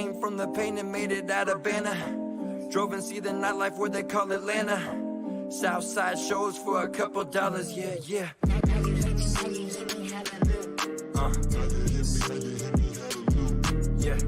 Came from the pain and made it out of Banner. Drove and see the nightlife where they call Atlanta. Southside shows for a couple dollars, yeah, yeah. Yeah.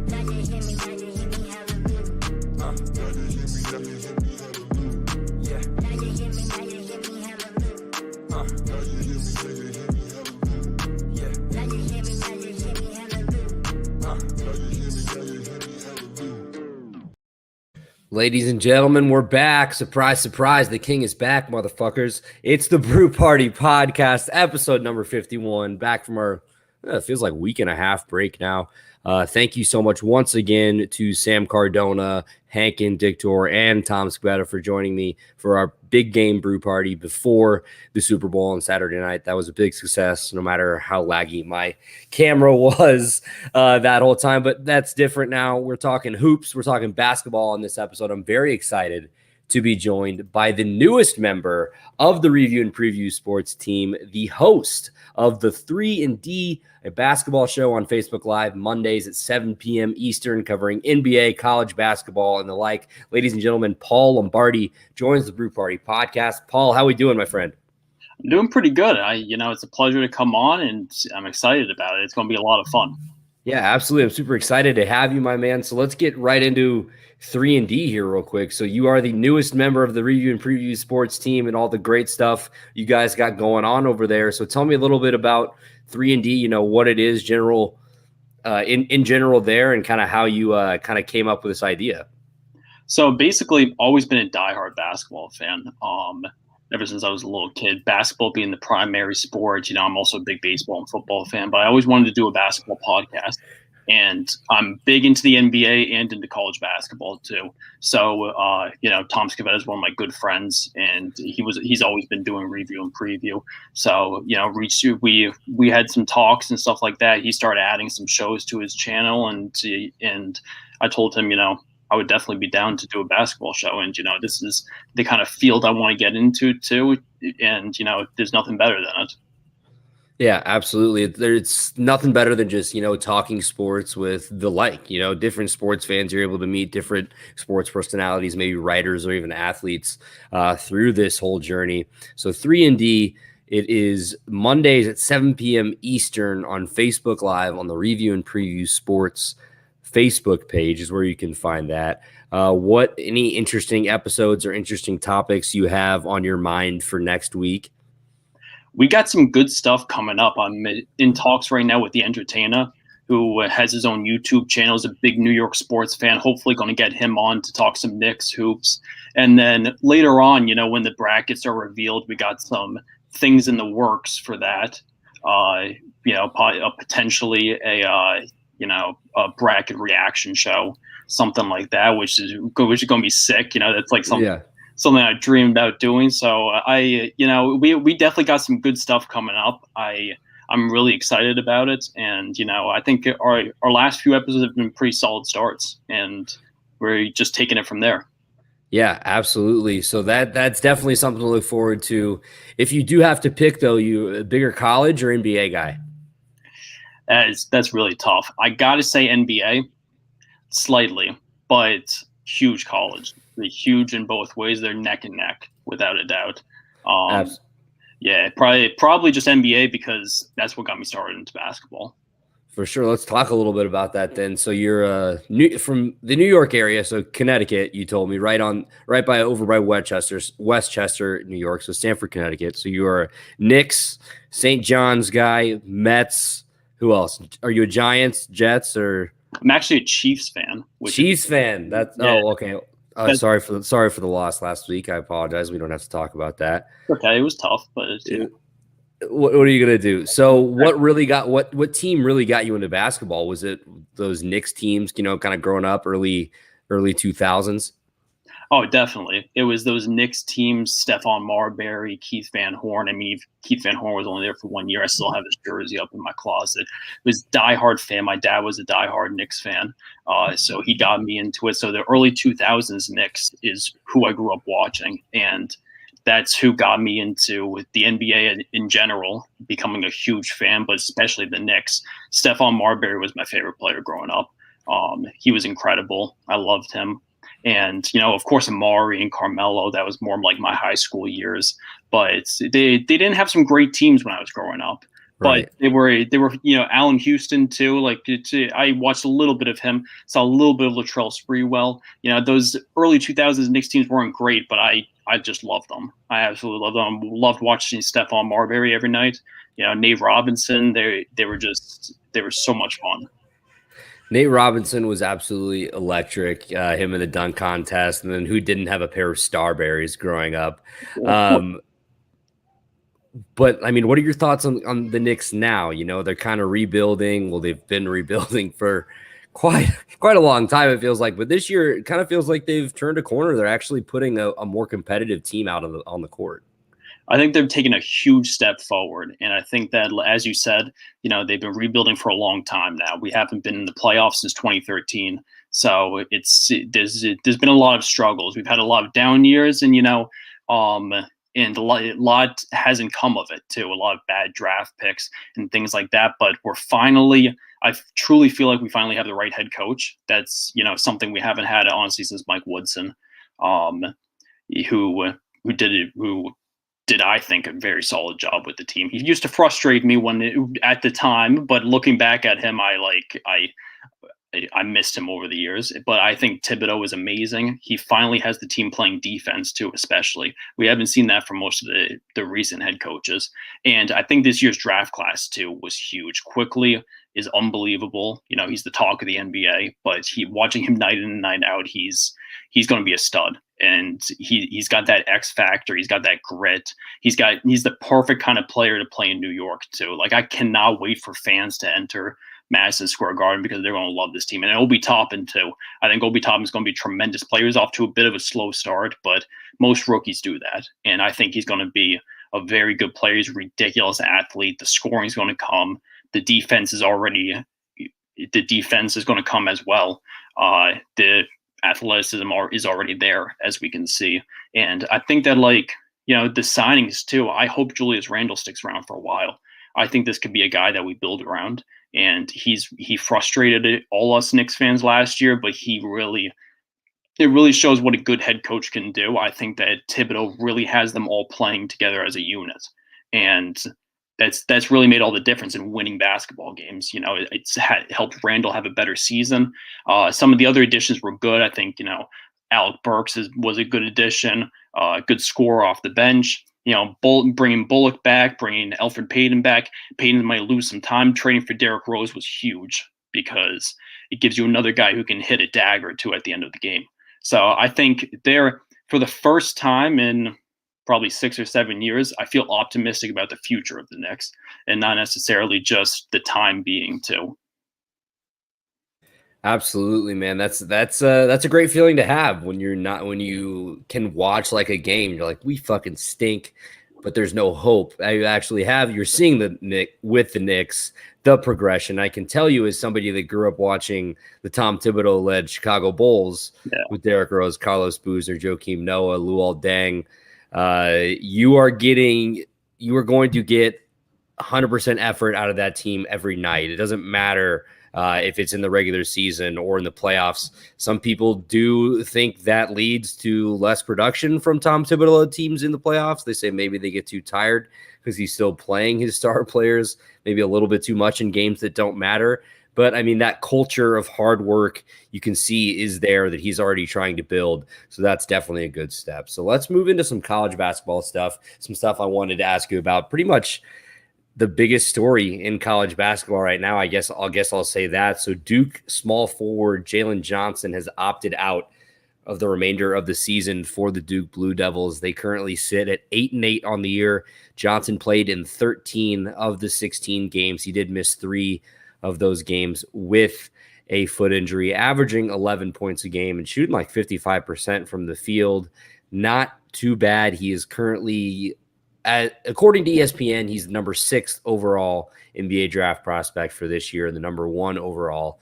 Ladies and gentlemen, we're back. Surprise, surprise. The king is back, motherfuckers. It's the Brew Party Podcast, episode number 51. Back from our, it feels like week and a half break now. Thank you so much once again to Sam Cardona, Hankin Dictor, and Tom Scabetta for joining me for our big game brew party before the Super Bowl on Saturday night. That was a big success, no matter how laggy my camera was that whole time. But that's different now. We're talking hoops. We're talking basketball on this episode. I'm very excited to be joined by the newest member of the Review and Preview Sports team, the host of the 3&D, a basketball show on Facebook Live Mondays at 7 p.m. Eastern, covering NBA, college basketball, and the like. Ladies and gentlemen, Paul Lombardi joins the Brew Party Podcast. Paul, how are we doing, my friend? I'm doing pretty good. It's a pleasure to come on, and I'm excited about it. It's going to be a lot of fun. Yeah, absolutely. I'm super excited to have you, my man. So let's get right into 3&D here real quick. So you are the newest member of the Review and Preview Sports team and all the great stuff you guys got going on over there. So tell me a little bit about 3&D, you know, what it is in general there, and kind of how you kind of came up with this idea. So basically, always been a diehard basketball fan. Ever since I was a little kid, basketball being the primary sport. You know, I'm also a big baseball and football fan, but I always wanted to do a basketball podcast. And I'm big into the NBA and into college basketball too. So, Tom Scabetta is one of my good friends, and he's always been doing review and preview. So, we had some talks and stuff like that. He started adding some shows to his channel, and I told him, I would definitely be down to do a basketball show. And, this is the kind of field I want to get into too. And, there's nothing better than it. Yeah, absolutely. It's nothing better than just, talking sports with the different sports fans. You're able to meet different sports personalities, maybe writers or even athletes through this whole journey. So 3&D, it is Mondays at 7 p.m. Eastern on Facebook Live on the Review and Preview Sports Facebook page is where you can find that. Any interesting episodes or interesting topics you have on your mind for next week? We got some good stuff coming up. I'm in talks right now with The Entertainer, who has his own YouTube channel, is a big New York sports fan. Hopefully going to get him on to talk some Knicks hoops. And then later on, when the brackets are revealed, we got some things in the works for that. Potentially a bracket reaction show, something like that, which is going to be sick. That's like something I dreamed about doing. So we definitely got some good stuff coming up. I'm really excited about it. And, I think our last few episodes have been pretty solid starts, and we're just taking it from there. Yeah, absolutely. So that's definitely something to look forward to. If you do have to pick, though, you a bigger college or NBA guy? That's really tough. I got to say NBA slightly, but huge college. They're huge in both ways. They're neck and neck, without a doubt. Yeah, probably just NBA, because that's what got me started into basketball. For sure. Let's talk a little bit about that then. So you're from the New York area, so Connecticut, you told me, over by Westchester, New York, so Stamford, Connecticut. So you are a Knicks, St. John's guy, Mets. Who else? Are you a Giants, Jets, or? I'm actually a Chiefs fan. Fan. Okay. Sorry for the loss last week. I apologize. We don't have to talk about that. Okay, it was tough, but what are you gonna do? So what team really got you into basketball? Was it those Knicks teams? Kind of growing up early 2000s. Oh, definitely. It was those Knicks teams, Stephon Marbury, Keith Van Horn. I mean, Keith Van Horn was only there for 1 year. I still have his jersey up in my closet. It was diehard fan. My dad was a diehard Knicks fan, so he got me into it. So the early 2000s Knicks is who I grew up watching, and that's who got me into the NBA in general, becoming a huge fan, but especially the Knicks. Stephon Marbury was my favorite player growing up. He was incredible. I loved him. And, of course, Amari and Carmelo, that was more like my high school years. But they didn't have some great teams when I was growing up. Right. But they were Allen Houston too. Like I watched a little bit of him, saw a little bit of Latrell Sprewell. Those early 2000s Knicks teams weren't great, but I just loved them. I absolutely loved them. Loved watching Stephon Marbury every night. Nate Robinson. They were so much fun. Nate Robinson was absolutely electric. Him in the dunk contest, and then who didn't have a pair of Starberries growing up? But I mean, what are your thoughts on the Knicks now? They're kind of rebuilding. Well, they've been rebuilding for quite a long time, it feels like. But this year, it kind of feels like they've turned a corner. They're actually putting a more competitive team out on the court. I think they've taken a huge step forward. And I think that, as you said, they've been rebuilding for a long time now. We haven't been in the playoffs since 2013. So there's been a lot of struggles. We've had a lot of down years, and and a lot hasn't come of it too. A lot of bad draft picks and things like that. But I truly feel like we finally have the right head coach. That's something we haven't had honestly since Mike Woodson, who did, I think, a very solid job with the team. He used to frustrate me at the time, but looking back at him, I missed him over the years. But I think Thibodeau is amazing. He finally has the team playing defense too, especially. We haven't seen that from most of the recent head coaches. And I think this year's draft class too was huge. Quickly is unbelievable. He's the talk of the NBA, but watching him night in and night out, he's going to be a stud. And he's got that X factor. He's got that grit. He's the perfect kind of player to play in New York too. Like, I cannot wait for fans to enter Madison Square Garden because they're going to love this team. And Obi Toppin too. I think Obi Toppin is going to be tremendous. Players off to a bit of a slow start, but most rookies do that. And I think he's going to be a very good player. He's a ridiculous athlete. The scoring is going to come. The defense is going to come as well. The athleticism is already there, as we can see. And I think that the signings too, I hope Julius Randle sticks around for a while. I think this could be a guy that we build around. And he frustrated all us Knicks fans last year, but it really shows what a good head coach can do. I think that Thibodeau really has them all playing together as a unit. And that's really made all the difference in winning basketball games. It's helped Randall have a better season. Some of the other additions were good. I think, Alec Burks was a good addition, good scorer off the bench. Bringing Bullock back, bringing Elfrid Payton back. Payton might lose some time. Trading for Derrick Rose was huge because it gives you another guy who can hit a dagger or two at the end of the game. So I think for the first time in probably 6 or 7 years, I feel optimistic about the future of the Knicks and not necessarily just the time being too. Absolutely, man. That's a great feeling to have when you can watch like a game. You're like, we fucking stink, but there's no hope. You're seeing the Knicks, the progression. I can tell you as somebody that grew up watching the Tom Thibodeau-led Chicago Bulls with Derrick Rose, Carlos Boozer, Joakim Noah, Luol Deng. You are going to get 100% effort out of that team every night. It doesn't matter if it's in the regular season or in the playoffs. Some people do think that leads to less production from Tom Thibodeau teams in the playoffs. They say maybe they get too tired because he's still playing his star players, maybe a little bit too much in games that don't matter. But I mean, that culture of hard work you can see is there that he's already trying to build. So that's definitely a good step. So let's move into some college basketball stuff, some stuff I wanted to ask you about. Pretty much the biggest story in college basketball right now, I guess I'll say that. So Duke small forward Jalen Johnson has opted out of the remainder of the season for the Duke Blue Devils. They currently sit at 8-8 on the year. Johnson played in 13 of the 16 games. He did miss 3 of those games with a foot injury, averaging 11 points a game and shooting like 55% from the field. Not too bad. He is currently, according to ESPN, he's the number 6 overall NBA draft prospect for this year and the number 1 overall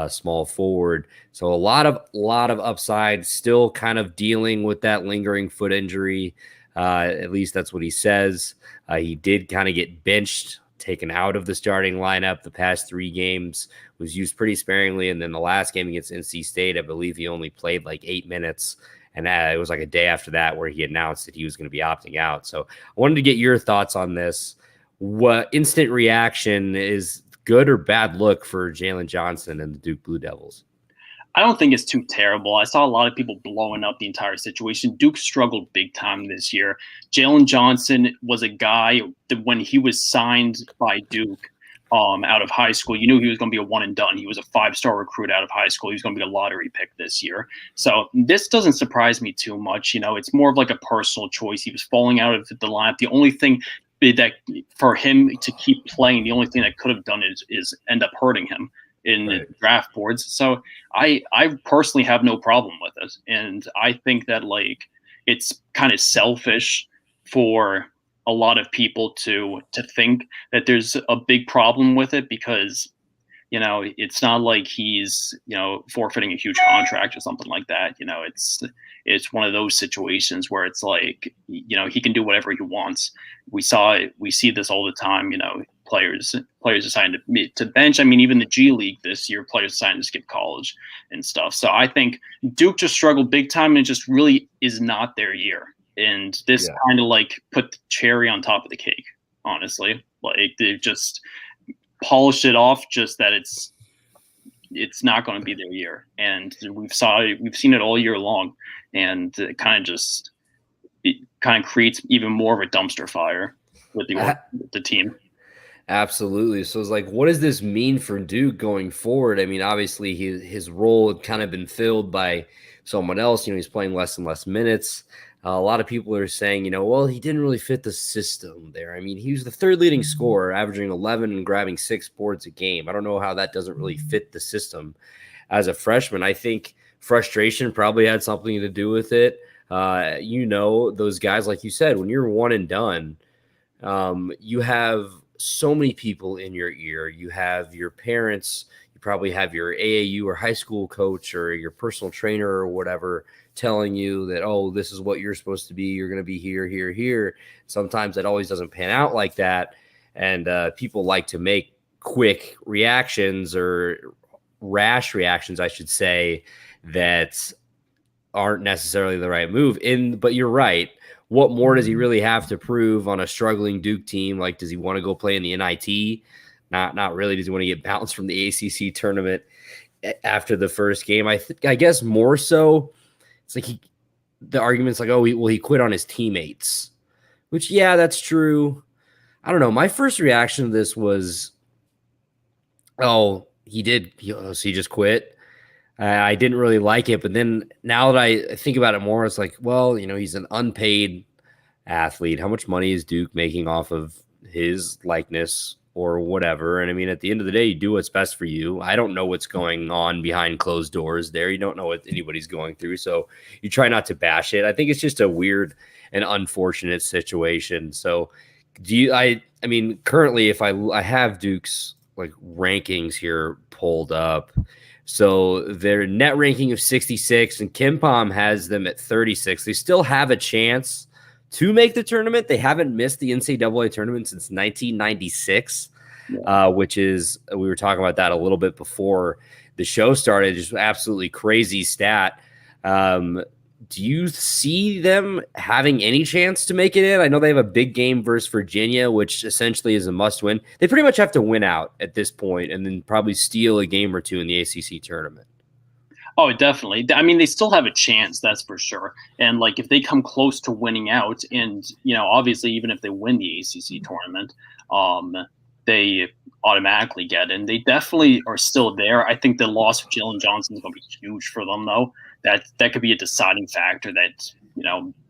small forward. So a lot of upside, still kind of dealing with that lingering foot injury. At least that's what he says. He did kind of get benched taken out of the starting lineup the past 3 games, was used pretty sparingly. And then the last game against NC State, I believe he only played like 8 minutes. And it was like a day after that where he announced that he was going to be opting out. So I wanted to get your thoughts on this. What instant reaction is good or bad look for Jalen Johnson and the Duke Blue Devils? I don't think it's too terrible. I saw a lot of people blowing up the entire situation. Duke struggled big time this year. Jalen Johnson was a guy that when he was signed by Duke out of high school, you knew he was going to be a one and done. He was a 5-star recruit out of high school. He was going to be a lottery pick this year. So this doesn't surprise me too much. It's more of like a personal choice. He was falling out of the lineup. The only thing that for him to keep playing, the only thing that could have done is end up hurting him in the draft boards. So I personally have no problem with it. And I think that it's kind of selfish for a lot of people to think that there's a big problem with it because, it's not like he's, forfeiting a huge contract or something like that. It's one of those situations where it's like, he can do whatever he wants. We see this all the time, players deciding to bench. I mean, even the G League this year, players deciding to skip college and stuff. So I think Duke just struggled big time and it just really is not their year. And this kind of put the cherry on top of the cake, honestly. They've just polished it off, just that it's not going to be their year. And we've seen it all year long. And it kind of creates even more of a dumpster fire with the team. Absolutely. So it's what does this mean for Duke going forward? I mean, obviously his role had kind of been filled by someone else. He's playing less and less minutes. A lot of people are saying, well, he didn't really fit the system there. I mean, he was the 3rd leading scorer, averaging 11 and grabbing 6 boards a game. I don't know how that doesn't really fit the system as a freshman. I think frustration probably had something to do with it. Those guys, like you said, when you're one and done, you have so many people in your ear. You have your parents, you probably have your AAU or high school coach or your personal trainer or whatever telling you that, oh, this is what you're supposed to be. You're going to be here, here, here. Sometimes that always doesn't pan out like that. And people like to make quick reactions or rash reactions, I should say, that aren't necessarily the right move. But you're right. What more does he really have to prove on a struggling Duke team? Does he want to go play in the NIT? Not really. Does he want to get bounced from the ACC tournament after the first game? I guess more so, it's the argument's he quit on his teammates, which, yeah, that's true. I don't know. My first reaction to this was, oh, he did. So he just quit. I didn't really like it. But then now that I think about it more, it's well, he's an unpaid athlete. How much money is Duke making off of his likeness or whatever? And I mean, at the end of the day, you do what's best for you. I don't know what's going on behind closed doors there. You don't know what anybody's going through. So you try not to bash it. I think it's just a weird and unfortunate situation. So I mean, currently, if I have Duke's rankings here pulled up, so their net ranking of 66 and KenPom has them at 36. They still have a chance to make the tournament. They haven't missed the NCAA tournament since 1996, which is, we were talking about that a little bit before the show started. Just absolutely crazy stat. Do you see them having any chance to make it in? I know they have a big game versus Virginia, which essentially is a must win. They pretty much have to win out at this point and then probably steal a game or two in the ACC tournament. Oh, definitely. I mean, they still have a chance, that's for sure. And if they come close to winning out and, obviously even if they win the ACC tournament, they automatically get in. They definitely are still there. I think the loss of Jalen Johnson is going to be huge for them, though. That could be a deciding factor that,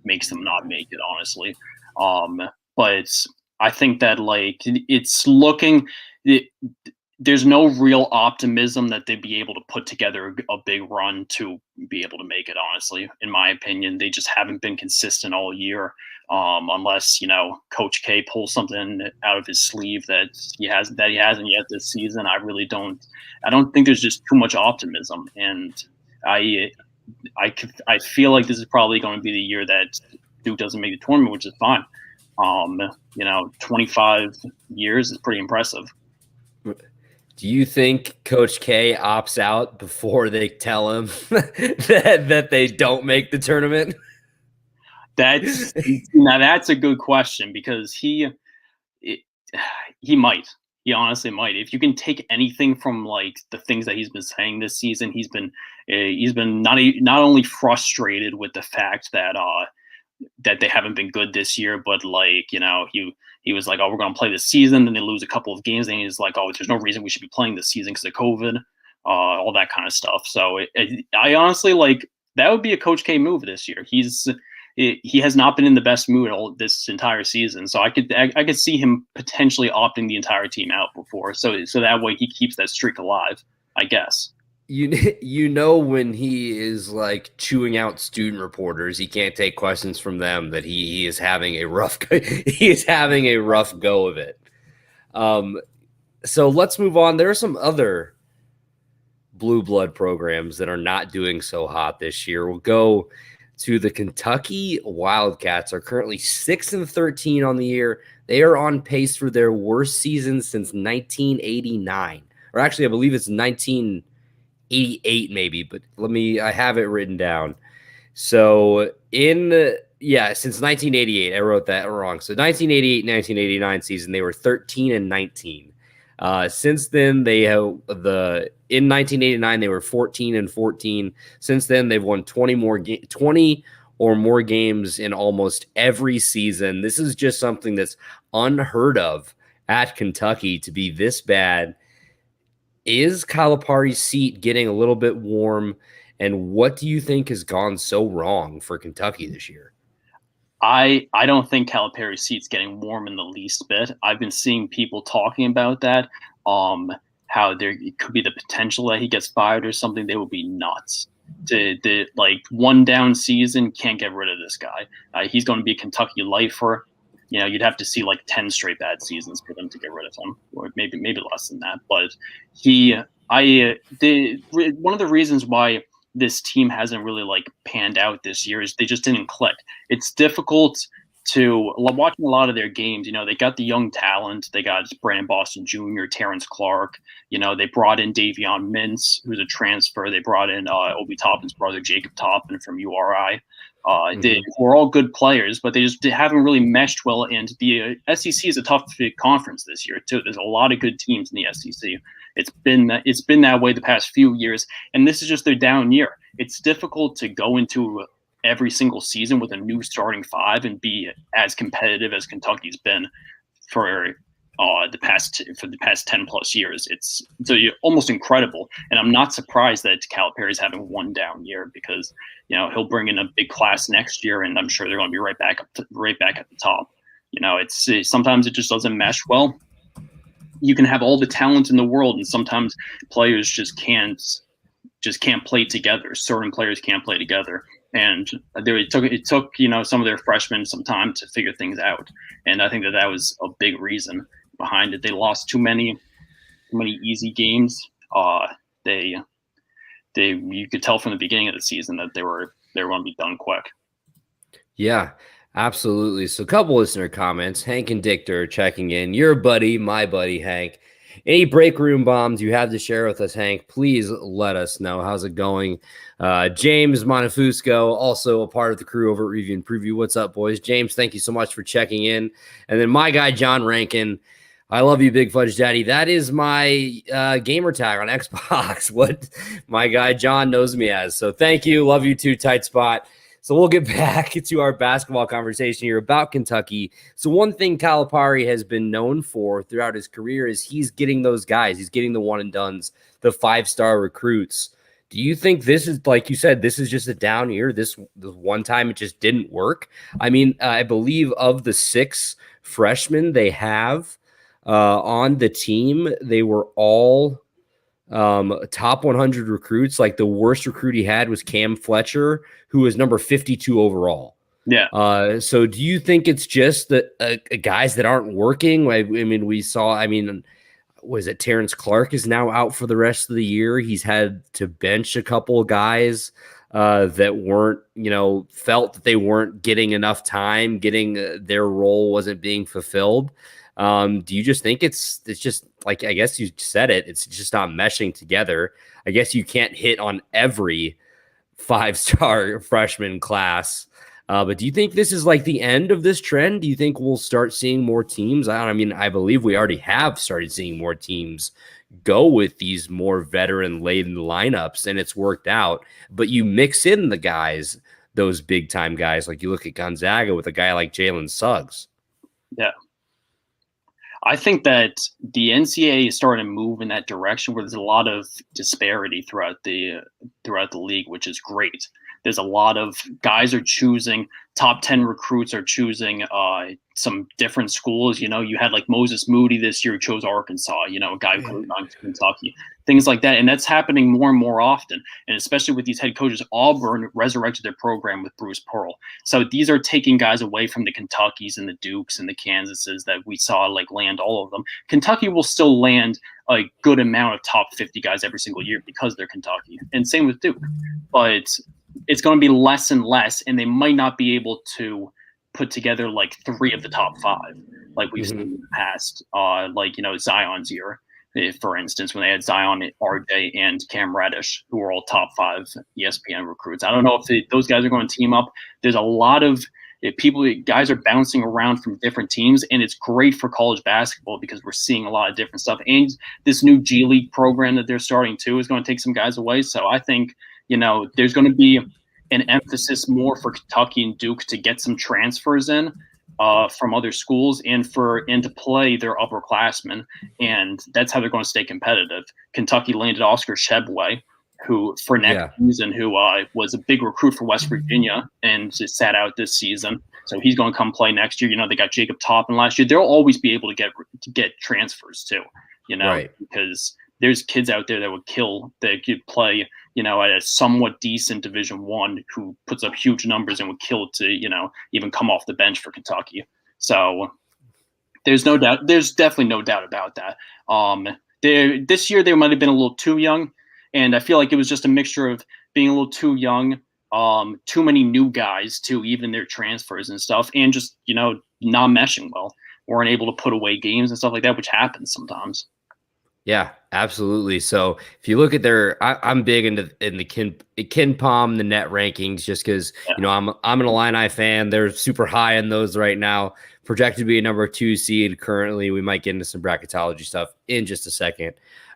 makes them not make it, honestly. But I think that it's looking there's no real optimism that they'd be able to put together a big run to be able to make it, honestly, in my opinion. They just haven't been consistent all year, unless, Coach K pulls something out of his sleeve that he hasn't yet this season. I don't think there's just too much optimism. And I feel like this is probably going to be the year that Duke doesn't make the tournament, which is fine. You know, 25 years is pretty impressive. Do you think Coach K opts out before they tell him that they don't make the tournament? Now that's a good question, because he might. He honestly might. If you can take anything from like the things that he's been saying this season, he's been not only frustrated with the fact that they haven't been good this year, but like, you know, he was like, oh, we're going to play this season, then they lose a couple of games, and he's like, oh, there's no reason we should be playing this season because of COVID, all that kind of stuff. So I honestly, like, that would be a Coach K move this year. He has not been in the best mood all this entire season, so I could see him potentially opting the entire team out before, so that way he keeps that streak alive, I guess. You know, when he is like chewing out student reporters, he can't take questions from them, that he is having a rough go of it. So let's move on. There are some other blue blood programs that are not doing so hot this year. We'll go to the Kentucky Wildcats. Are currently 6-13 on the year. They are on pace for their worst season since 1989, or actually, I believe it's 1988 maybe, but I have it written down. So since 1988, I wrote that wrong. So 1988, 1989 season, they were 13-19. Since then, in 1989 they were 14-14. Since then, they've won 20 or more games in almost every season. This is just something that's unheard of at Kentucky to be this bad. Is Calipari's seat getting a little bit warm? And what do you think has gone so wrong for Kentucky this year? I don't think Calipari's seat's getting warm in the least bit. I've been seeing people talking about that, how there could be the potential that he gets fired or something. They would be nuts. The like one down season, can't get rid of this guy. He's going to be a Kentucky lifer. You know, you'd have to see like 10 straight bad seasons for them to get rid of him, or maybe less than that. But one of the reasons why this team hasn't really like panned out this year is they just didn't click. It's difficult to watching a lot of their games. You know, they got the young talent. They got Brandon Boston Jr., Terrence Clark. You know, they brought in Davion Mintz, who's a transfer. They brought in Obi Toppin's brother, Jacob Toppin, from URI. They were all good players, but they haven't really meshed well. And the SEC is a tough conference this year too. There's a lot of good teams in the SEC. It's been that way the past few years, and this is just their down year. It's difficult to go into every single season with a new starting five and be as competitive as Kentucky's been for the past 10 plus years. It's almost incredible, and I'm not surprised that Calipari's having one down year, because you know he'll bring in a big class next year, and I'm sure they're going to be right back at the top. You know, it's sometimes it just doesn't mesh well. You can have all the talent in the world, and sometimes players just can't play together. Certain players can't play together, and it took you know some of their freshmen some time to figure things out. And I think that was a big reason behind it. They lost too many easy games. You could tell from the beginning of the season that they were going to be done quick. Yeah. Absolutely. So a couple listener comments. Hank and Dichter checking in. Your buddy, my buddy, Hank. Any break room bombs you have to share with us, Hank, please let us know. How's it going? James Monefusco, also a part of the crew over at Review and Preview. What's up, boys? James, thank you so much for checking in. And then my guy, John Rankin. I love you, Big Fudge Daddy. That is my gamer tag on Xbox. What my guy John knows me as. So thank you. Love you too, Tight Spot. So we'll get back to our basketball conversation here about Kentucky. So one thing Calipari has been known for throughout his career is he's getting those guys. He's getting the one and dones, the 5-star recruits. Do you think this is, like you said, this is just a down year? This one time it just didn't work? I mean, I believe of the 6 freshmen they have on the team, they were all top 100 recruits. Like the worst recruit he had was Cam Fletcher, who was number 52 overall. Yeah. So do you think it's just the guys that aren't working? I mean, was it Terrence Clark is now out for the rest of the year? He's had to bench a couple of guys. that weren't, felt that they weren't getting enough time, getting their role wasn't being fulfilled. Do you just think it's just like, I guess you said it, it's just not meshing together. I guess you can't hit on every 5-star freshman class. But do you think this is like the end of this trend? Do you think we'll start seeing more teams? I believe we already have started seeing more teams go with these more veteran-laden lineups, and it's worked out. But you mix in the guys, those big-time guys, like you look at Gonzaga with a guy like Jalen Suggs. Yeah. I think that the NCAA is starting to move in that direction where there's a lot of disparity throughout the league, which is great. There's a lot of guys are choosing top 10 recruits are choosing some different schools. You had like Moses Moody this year who chose Arkansas, a guy who goes on to Kentucky, things like that. And that's happening more and more often. And especially with these head coaches, Auburn resurrected their program with Bruce Pearl. So these are taking guys away from the Kentuckys and the Dukes and the Kansases that we saw like land all of them. Kentucky will still land a good amount of top 50 guys every single year because they're Kentucky. And same with Duke. But it's going to be less and less, and they might not be able to put together like 3 of the top 5, like we've seen in the past, Zion's year, for instance, when they had Zion, RJ, and Cam Reddish, who were all top 5 ESPN recruits. I don't know if those guys are going to team up. There's a lot of guys are bouncing around from different teams, and it's great for college basketball because we're seeing a lot of different stuff. And this new G League program that they're starting too is going to take some guys away. So I think there's going to be an emphasis more for Kentucky and Duke to get some transfers in from other schools and to play their upperclassmen. And that's how they're going to stay competitive. Kentucky landed Oscar Shebway, who for next season, who was a big recruit for West Virginia and just sat out this season. So he's going to come play next year. They got Jacob Toppin last year. They'll always be able to get transfers too, because there's kids out there that would kill, that could play, at a somewhat decent Division I who puts up huge numbers and would kill to, even come off the bench for Kentucky. So there's definitely no doubt about that. This year they might have been a little too young, and I feel like it was just a mixture of being a little too young, too many new guys to even their transfers and stuff, and just, not meshing well, weren't able to put away games and stuff like that, which happens sometimes. Yeah, absolutely. So if you look at I'm big in the KenPom, the net rankings, just because I'm an Illini fan. They're super high in those right now, projected to be a number 2 seed currently. We might get into some bracketology stuff in just a second.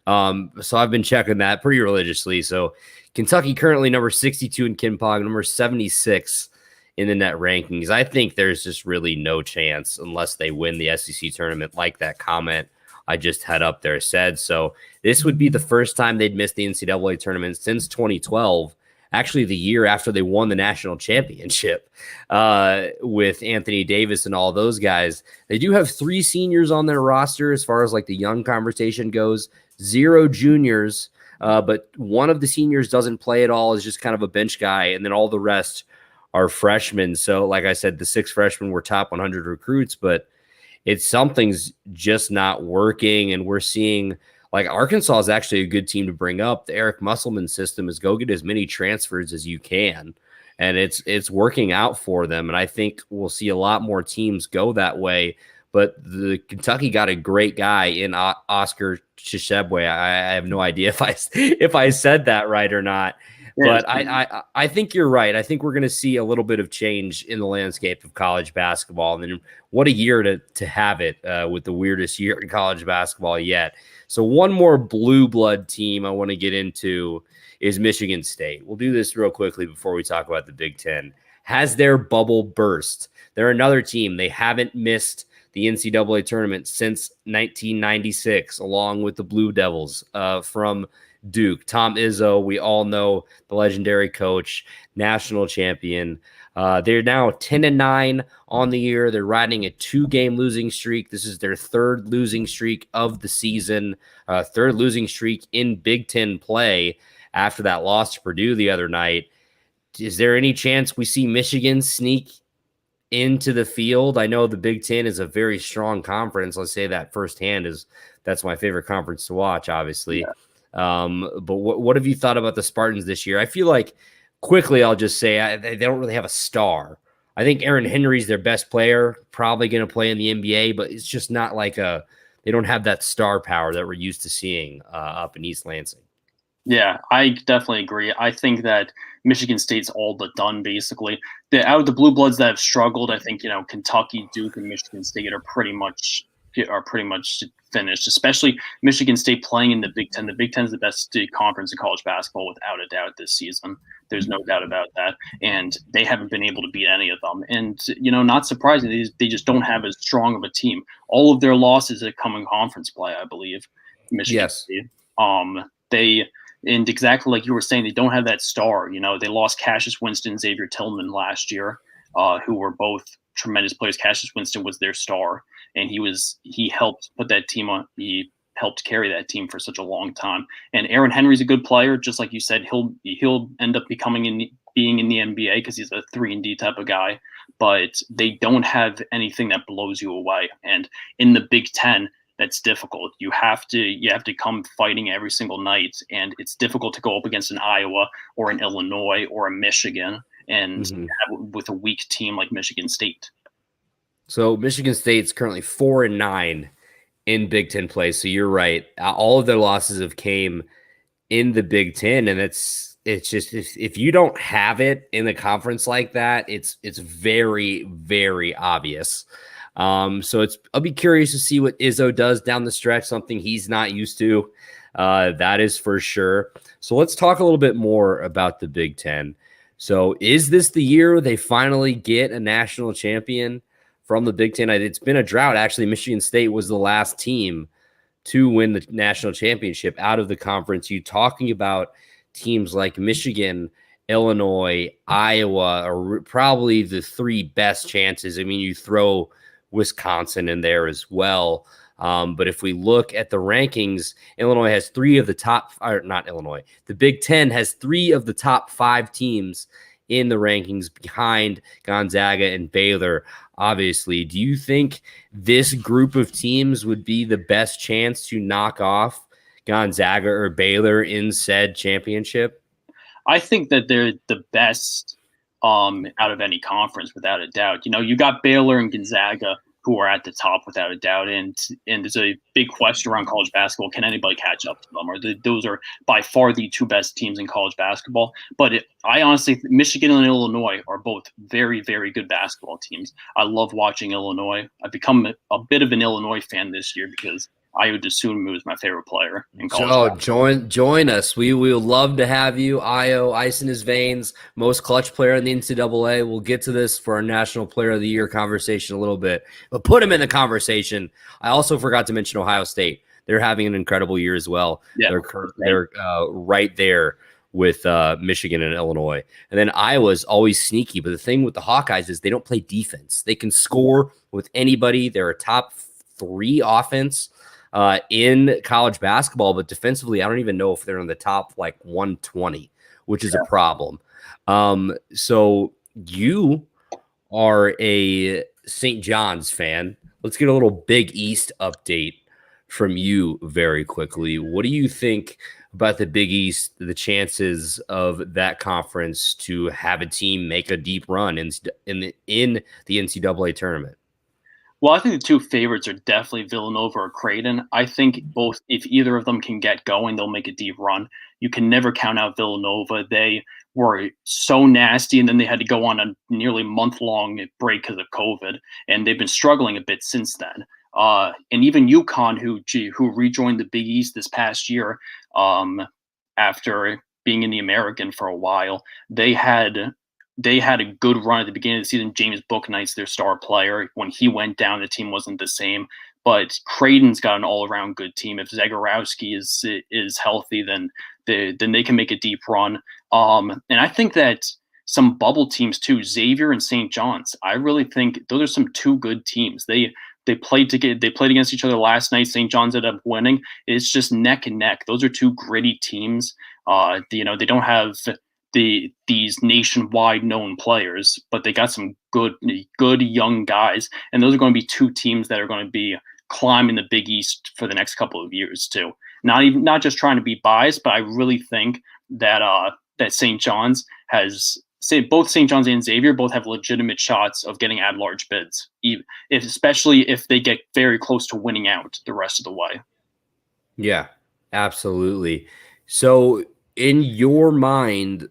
So I've been checking that pretty religiously. So Kentucky currently number 62 in KenPom, number 76 in the net rankings. I think there's just really no chance unless they win the SEC tournament, like that comment I just had up there said. So this would be the first time they'd missed the NCAA tournament since 2012, actually the year after they won the national championship with Anthony Davis and all those guys. They do have 3 seniors on their roster as far as like the young conversation goes, 0 juniors, but one of the seniors doesn't play at all, is just kind of a bench guy, and then all the rest are freshmen. So like I said, the 6 freshmen were top 100 recruits, but something's just not working. And we're seeing like Arkansas is actually a good team to bring up. The Eric Musselman system is go get as many transfers as you can. And it's working out for them. And I think we'll see a lot more teams go that way. But the Kentucky got a great guy in Oscar Shebway. I have no idea if I said that right or not. But I think you're right. I think we're going to see a little bit of change in the landscape of college basketball. And then what a year to have it with the weirdest year in college basketball yet. So one more blue blood team I want to get into is Michigan State. We'll do this real quickly before we talk about the Big Ten. Has their bubble burst? They're another team. They haven't missed the NCAA tournament since 1996, along with the Blue Devils from Duke. Tom Izzo, we all know, the legendary coach, national champion. They're now 10-9 on the year. They're riding a 2-game losing streak. This is their 3rd losing streak of the season, 3rd losing streak in Big Ten play after that loss to Purdue the other night. Is there any chance we see Michigan sneak into the field? I know the Big Ten is a very strong conference. I'll say that firsthand, that's my favorite conference to watch, obviously. Yeah. But what have you thought about the Spartans this year? I feel like quickly, I'll just say they don't really have a star. I think Aaron Henry's their best player, probably going to play in the NBA, but it's just not like they don't have that star power that we're used to seeing up in East Lansing. Yeah, I definitely agree. I think that Michigan State's all but done, basically. Out of the blue bloods that have struggled, I think, Kentucky, Duke, and Michigan State are pretty much finished, especially Michigan State playing in the Big Ten. The Big Ten is the best conference in college basketball without a doubt this season. There's no doubt about that. And they haven't been able to beat any of them. And, not surprisingly, they just don't have as strong of a team. All of their losses have come in conference play, I believe. Michigan State. And exactly like you were saying, they don't have that star. They lost Cassius Winston, Xavier Tillman last year, who were both tremendous players. Cassius Winston was their star, and he helped put that team on. He helped carry that team for such a long time. And Aaron Henry's a good player, just like you said. He'll end up being in the NBA because he's a 3-and-D type of guy. But they don't have anything that blows you away. And in the Big Ten, that's difficult. You have to come fighting every single night, and it's difficult to go up against an Iowa or an Illinois or a Michigan, and with a weak team like Michigan State. So Michigan State's currently 4-9 in Big Ten play. So you're right. All of their losses have came in the Big Ten, and it's just if you don't have it in the conference like that, it's very, very obvious. So I'll be curious to see what Izzo does down the stretch, something he's not used to. That is for sure. So let's talk a little bit more about the Big Ten. So is this the year they finally get a national champion from the Big Ten? It's been a drought. Actually, Michigan State was the last team to win the national championship out of the conference. You talking about teams like Michigan, Illinois, Iowa are probably the three best chances. I mean, you throw Wisconsin in there as well. But if we look at the rankings, Illinois has the Big Ten has 3 of the top 5 teams in the rankings behind Gonzaga and Baylor. Obviously, do you think this group of teams would be the best chance to knock off Gonzaga or Baylor in said championship? I think that they're the best out of any conference, without a doubt. You got Baylor and Gonzaga, who are at the top without a doubt, and there's a big question around college basketball: can anybody catch up to them? Those are by far the 2 best teams in college basketball. But I honestly think Michigan and Illinois are both very, very good basketball teams. I love watching Illinois. I've become a bit of an Illinois fan this year because Ayo Dosunmu was my favorite player in college. Join us. We will love to have you. Ayo, ice in his veins, most clutch player in the NCAA. We'll get to this for our National Player of the Year conversation a little bit, but put him in the conversation. I also forgot to mention Ohio State. They're having an incredible year as well. Yeah, they're right there with Michigan and Illinois. And then Iowa's always sneaky, but the thing with the Hawkeyes is they don't play defense. They can score with anybody. They're a top 3 offense in college basketball, but defensively, I don't even know if they're in the top 120, which is a problem. So you are a St. John's fan. Let's get a little Big East update from you very quickly. What do you think about the Big East, the chances of that conference to have a team make a deep run in the NCAA tournament? Well, I think the 2 favorites are definitely Villanova or Creighton. I think both, if either of them can get going, they'll make a deep run. You can never count out Villanova. They were so nasty, and then they had to go on a nearly month-long break because of COVID, and they've been struggling a bit since then. And even UConn, who rejoined the Big East this past year after being in the American for a while, they had a good run at the beginning of the season. James Bouknight's their star player. When he went down, the team wasn't the same. But Creighton's got an all-around good team. If Zagorowski is healthy, then they can make a deep run. And I think that some bubble teams too, Xavier and St. John's, I really think those are some 2 good teams. They played against each other last night. St. John's ended up winning. It's just neck and neck. Those are 2 gritty teams. They don't have these nationwide known players, but they got some good young guys, and those are going to be 2 teams that are going to be climbing the Big East for the next couple of years too. Not just trying to be biased, but I really think that St. John's has say both St. John's and Xavier both have legitimate shots of getting at-large bids, especially if they get very close to winning out the rest of the way. Yeah, absolutely. So in your mind,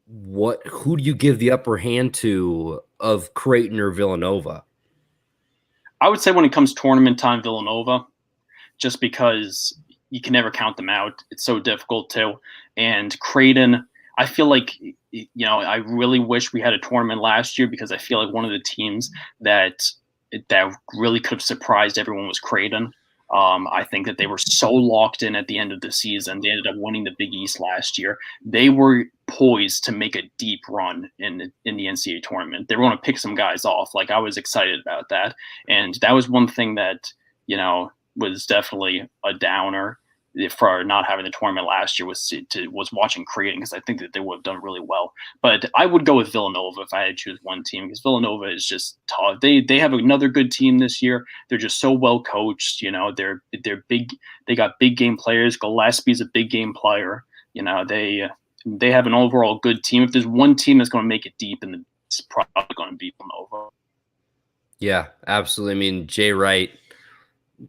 who do you give the upper hand to of Creighton or Villanova? I would say when it comes tournament time, Villanova, just because you can never count them out. It's so difficult to. And Creighton, I feel like, I really wish we had a tournament last year, because I feel like one of the teams that really could have surprised everyone was Creighton. I think that they were so locked in at the end of the season. They ended up winning the Big East last year. They were poised to make a deep run in the NCAA tournament. They were going to pick some guys off. Like, I was excited about that. And that was one thing that, was definitely a downer for not having the tournament last year, was watching Creighton, because I think that they would have done really well. But I would go with Villanova if I had to choose one team, because Villanova is just tough. They have another good team this year. They're just so well coached. They're big. They got big game players. Gillespie's a big game player. They have an overall good team. If there's one team that's going to make it deep, and it's probably going to be Villanova. Yeah, absolutely. I mean, Jay Wright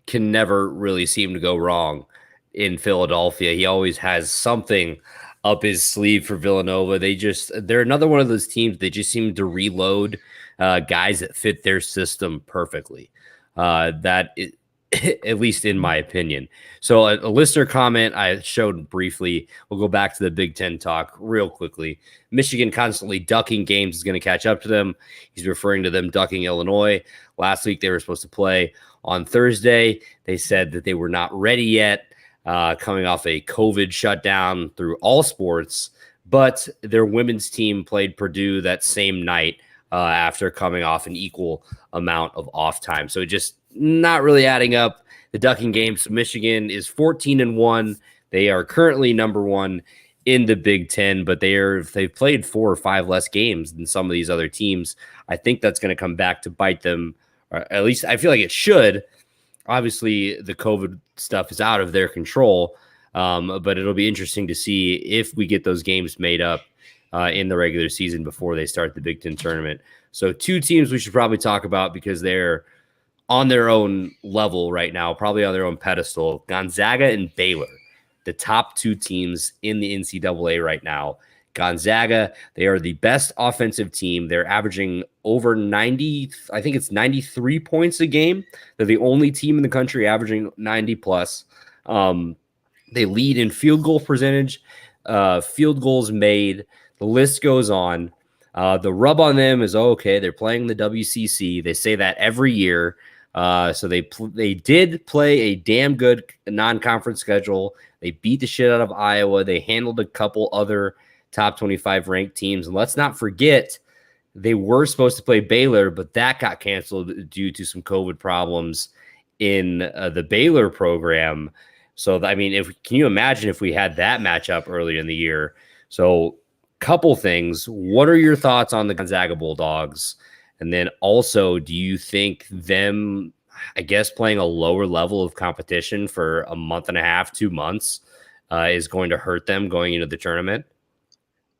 can never really seem to go wrong in Philadelphia. He always has something up his sleeve for Villanova. They're another one of those teams. They just seem to reload guys that fit their system perfectly. At least in my opinion. So a listener comment I showed briefly. We'll go back to the Big Ten talk real quickly. Michigan constantly ducking games is going to catch up to them. He's referring to them ducking Illinois. Last week they were supposed to play on Thursday. They said that they were not ready yet, coming off a COVID shutdown through all sports. But their women's team played Purdue that same night after coming off an equal amount of off time. So just not really adding up. The ducking games. Michigan is 14-1. They are currently number one in the Big Ten, but they've played 4 or 5 less games than some of these other teams. I think that's going to come back to bite them, or at least I feel like it should. Obviously, the COVID stuff is out of their control, but it'll be interesting to see if we get those games made up in the regular season before they start the Big Ten tournament. So 2 teams we should probably talk about because they're on their own level right now, probably on their own pedestal. Gonzaga and Baylor, the top 2 teams in the NCAA right now. Gonzaga, they are the best offensive team. They're averaging over 90, I think it's 93 points a game. They're the only team in the country averaging 90 plus. They lead in field goal percentage, field goals made. The list goes on. The rub on them is, they're playing the WCC. They say that every year. So they did play a damn good non-conference schedule. They beat the shit out of Iowa. They handled a couple other top 25 ranked teams. And let's not forget, they were supposed to play Baylor, but that got canceled due to some COVID problems in the Baylor program. So, I mean, can you imagine if we had that matchup earlier in the year? So, couple things. What are your thoughts on the Gonzaga Bulldogs? And then also, do you think them, I guess, playing a lower level of competition for a month and a half, 2 months is going to hurt them going into the tournament?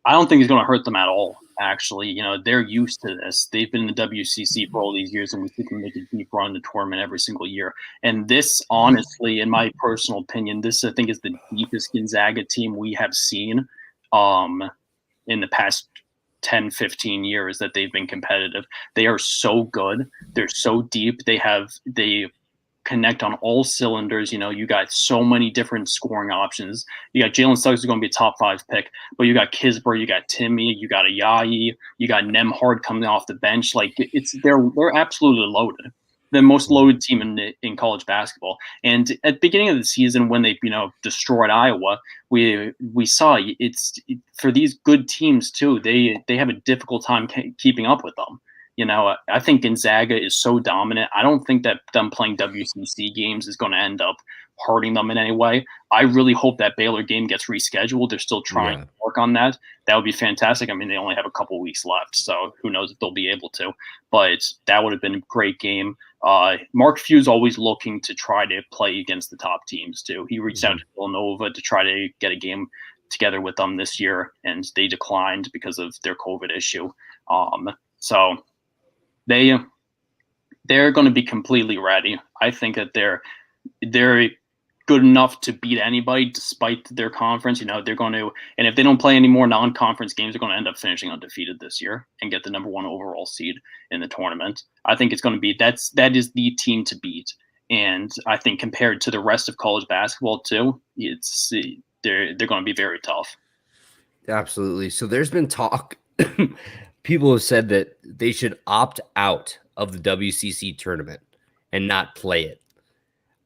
I don't think it's going to hurt them at all, actually. They're used to this. They've been in the WCC for all these years, and we see them make a deep run in the tournament every single year. And this, honestly, in my personal opinion, I think, is the deepest Gonzaga team we have seen in the past 10, 15 years that they've been competitive. They are so good. They're so deep. They connect on all cylinders. You got so many different scoring options. You got Jalen Suggs is going to be a top 5 pick, but you got Kisber, you got Timmy, you got Ayayi, you got Nemhard coming off the bench. Like they're absolutely loaded. The most loaded team in college basketball. And at the beginning of the season, when they destroyed Iowa, we saw for these good teams too. They have a difficult time keeping up with them. I think Gonzaga is so dominant. I don't think that them playing WCC games is going to end up hurting them in any way. I really hope that Baylor game gets rescheduled. They're still trying to work on that. That would be fantastic. I mean, they only have a couple weeks left, so who knows if they'll be able to. But that would have been a great game. Mark Few's always looking to try to play against the top teams too. He reached out to Villanova to try to get a game together with them this year, and they declined because of their COVID issue. So they're going to be completely ready. I think that they're good enough to beat anybody despite their conference. They're going to, and if they don't play any more non-conference games, they're going to end up finishing undefeated this year and get the number 1 overall seed in the tournament. I think it's going to be, that is the team to beat. And I think compared to the rest of college basketball too, they're going to be very tough. Absolutely. So there's been talk, people have said that they should opt out of the WCC tournament and not play it.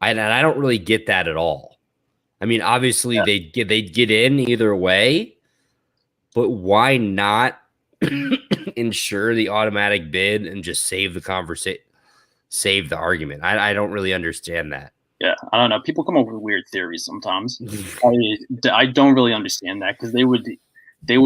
And I don't really get that at all. I mean, obviously they'd get in either way, but why not ensure the automatic bid and just save the conversation, save the argument? I don't really understand that. Yeah, I don't know. People come up with weird theories sometimes. I don't really understand that, because they would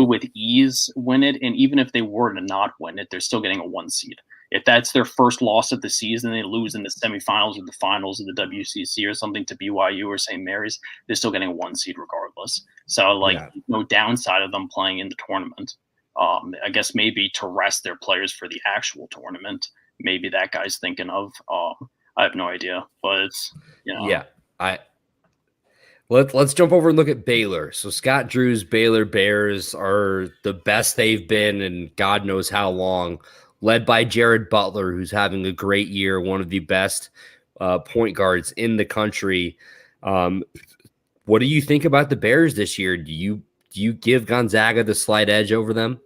with ease win it, and even if they were to not win it, they're still getting a 1 seed. If that's their first loss of the season, they lose in the semifinals or the finals of the WCC or something to BYU or St. Mary's, they're still getting a 1 seed regardless. So, no downside of them playing in the tournament. I guess maybe to rest their players for the actual tournament. Maybe that guy's thinking of. I have no idea, but yeah. Let's jump over and look at Baylor. So Scott Drew's Baylor Bears are the best they've been in God knows how long, led by Jared Butler, who's having a great year, one of the best point guards in the country. What do you think about the Bears this year? Do you give Gonzaga the slight edge over them?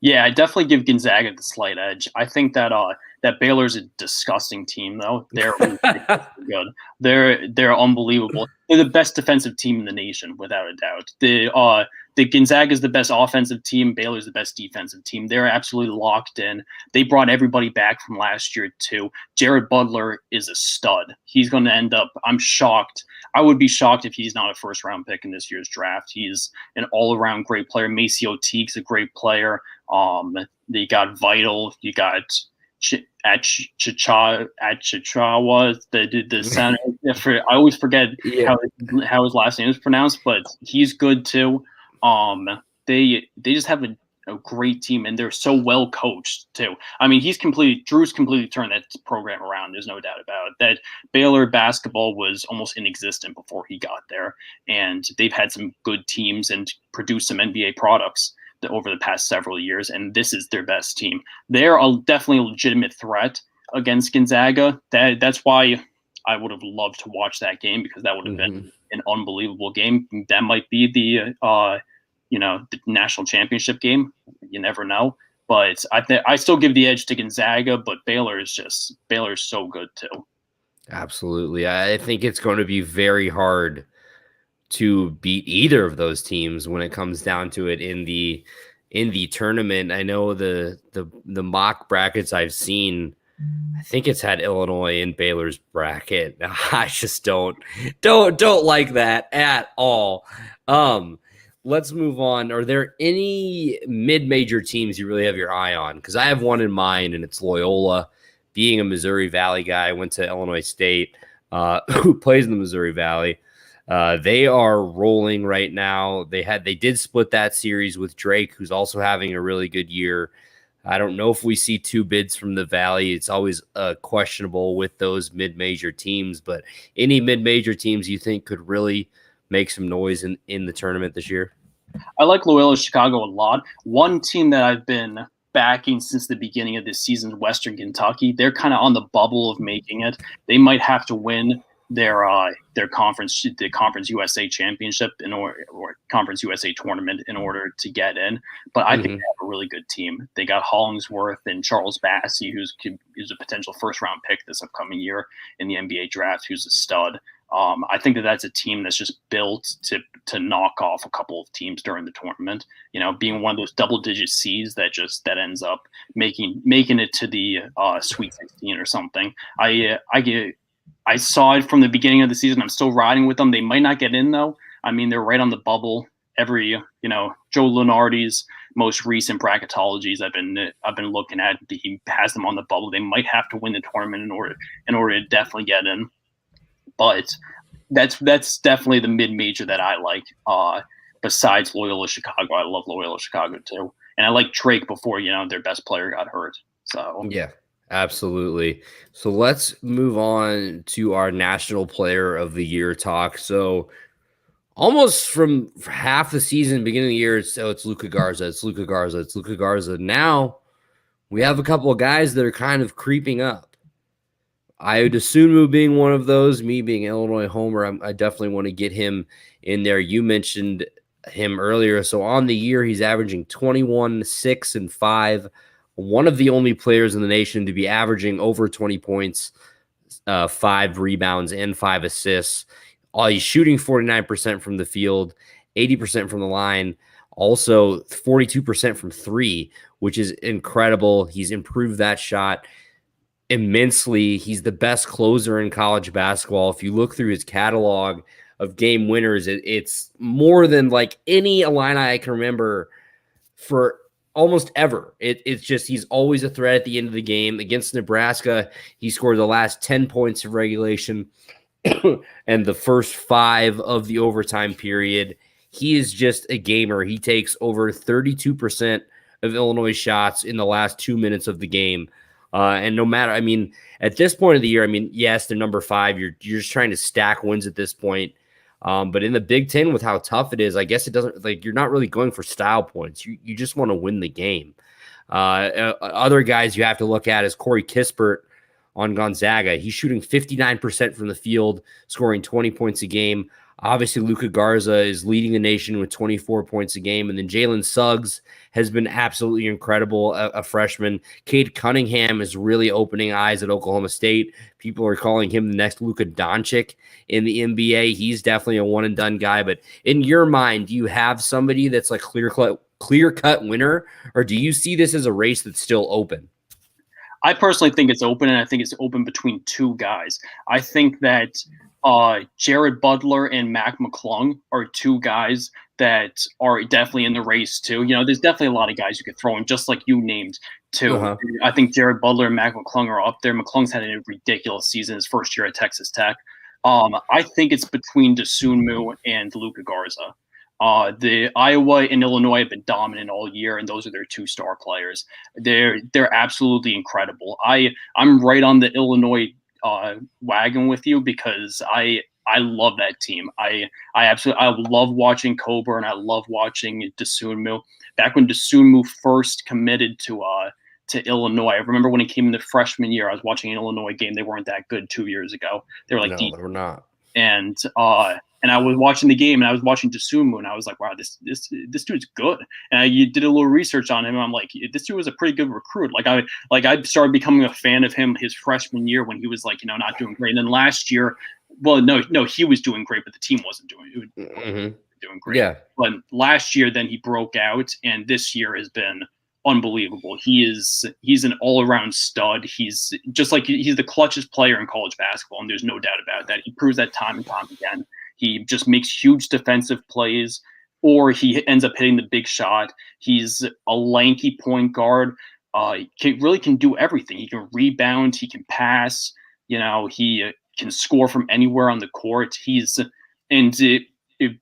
Yeah, I definitely give Gonzaga the slight edge. I think that that Baylor's a disgusting team, though. They're good. They're unbelievable. They're the best defensive team in the nation, without a doubt. The Gonzaga is the best offensive team. Baylor's the best defensive team. They're absolutely locked in. They brought everybody back from last year too. Jared Butler is a stud. He's going to end up. I'm shocked. I would be shocked if he's not a first-round pick in this year's draft. He's an all-around great player. Maceo Teague's a great player. You got Vital. You got Chichawa, the center. I always forget how his last name is pronounced, but he's good too. They just have a great team, and they're so well coached too. I mean, Drew's completely turned that program around. There's no doubt about it. That Baylor basketball was almost inexistent before he got there, and they've had some good teams and produced some NBA products over the past several years, and this is their best team. They're definitely a legitimate threat against Gonzaga. That's why I would have loved to watch that game, because that would have been an unbelievable game. That might be the the national championship game. You never know. But I still give the edge to Gonzaga, but Baylor's so good too. Absolutely. I think it's going to be very hard to beat either of those teams when it comes down to it in the tournament. I know the mock brackets I've seen, I think it's had Illinois in Baylor's bracket. I just don't like that at all. Let's move on. Are there any mid-major teams you really have your eye on? Because I have one in mind, and it's Loyola. Being a Missouri Valley guy, went to Illinois State, who plays in the Missouri Valley. They are rolling right now. They did split that series with Drake, who's also having a really good year. I don't know if we see 2 bids from the Valley. It's always questionable with those mid-major teams, but any mid-major teams you think could really make some noise in the tournament this year? I like Loyola Chicago a lot. One team that I've been backing since the beginning of this season, Western Kentucky. They're kind of on the bubble of making it. They might have to win their conference, the Conference USA championship or Conference USA tournament in order to get in. But I think they have a really good team. They got Hollingsworth and Charles Bassey, who's a potential first-round pick this upcoming year in the NBA draft, who's a stud. I think that's a team that's just built to knock off a couple of teams during the tournament. Being one of those double-digit C's that ends up making it to the Sweet 16 or something. I saw it from the beginning of the season. I'm still riding with them. They might not get in though. I mean, they're right on the bubble. Joe Lunardi's most recent bracketologies I've been looking at, he has them on the bubble. They might have to win the tournament in order to definitely get in. But that's definitely the mid-major that I like. besides Loyola Chicago. I love Loyola Chicago too. And I like Drake before, their best player got hurt. So yeah, absolutely. So let's move on to our National Player of the Year talk. So almost from half the season, beginning of the year, it's Luca Garza, it's Luca Garza, it's Luca Garza. Now we have a couple of guys that are kind of creeping up. Ayo Dosunmu being one of those, me being Illinois homer, I definitely want to get him in there. You mentioned him earlier. So on the year, he's averaging 21, 6, and 5. One of the only players in the nation to be averaging over 20 points, 5 rebounds, and 5 assists. He's shooting 49% from the field, 80% from the line, also 42% from 3, which is incredible. He's improved that shot immensely. He's the best closer in college basketball. If you look through his catalog of game winners, it's more than like any Illini I can remember for almost ever. It's just he's always a threat at the end of the game. Against Nebraska, he scored the last 10 points of regulation and the first 5 of the overtime period. He is just a gamer. He takes over 32% of Illinois shots in the last 2 minutes of the game. And no matter, at this point of the year, yes, they're number 5. You're just trying to stack wins at this point. But in the Big Ten, with how tough it is, I guess it doesn't, like, you're not really going for style points. You just want to win the game. Other guys you have to look at is Corey Kispert on Gonzaga. He's shooting 59% from the field, scoring 20 points a game. Obviously, Luca Garza is leading the nation with 24 points a game. And then Jalen Suggs has been absolutely incredible, a freshman. Cade Cunningham is really opening eyes at Oklahoma State. People are calling him the next Luka Doncic in the NBA. He's definitely a one-and-done guy. But in your mind, do you have somebody that's like clear-cut winner, or do you see this as a race that's still open? I personally think it's open, and I think it's open between 2 guys. I think that Jared Butler and Mac McClung are 2 guys that are definitely in the race too. There's definitely a lot of guys you could throw in, just like you named too. Uh-huh. I think Jared Butler and Mac McClung are up there. McClung's had a ridiculous season his first year at Texas Tech. I think it's between Dosunmu and Luca Garza. The Iowa and Illinois have been dominant all year, and those are their 2 star players. They're absolutely incredible. I'm right on the Illinois wagon with you because I love that team. I love watching Coburn. I love watching Dosunmu. Back when Dosunmu first committed to Illinois, I remember when he came in the freshman year, I was watching an Illinois game. They weren't that good 2 years ago. They were like, no, they were not. And I was watching the game, and I was watching Dosunmu, and I was like, wow, this dude's good. And you did a little research on him, and I'm like, this dude was a pretty good recruit. I started becoming a fan of him his freshman year when he was like, not doing great. And then last year, well, no, he was doing great, but the team wasn't doing great. Yeah. But last year, then he broke out, and this year has been unbelievable. He's an all-around stud. He's just like he's the clutchest player in college basketball, and there's no doubt about that. He proves that time and time again. He just makes huge defensive plays, or he ends up hitting the big shot. He's a lanky point guard. He really can do everything. He can rebound. He can pass. He can score from anywhere on the court.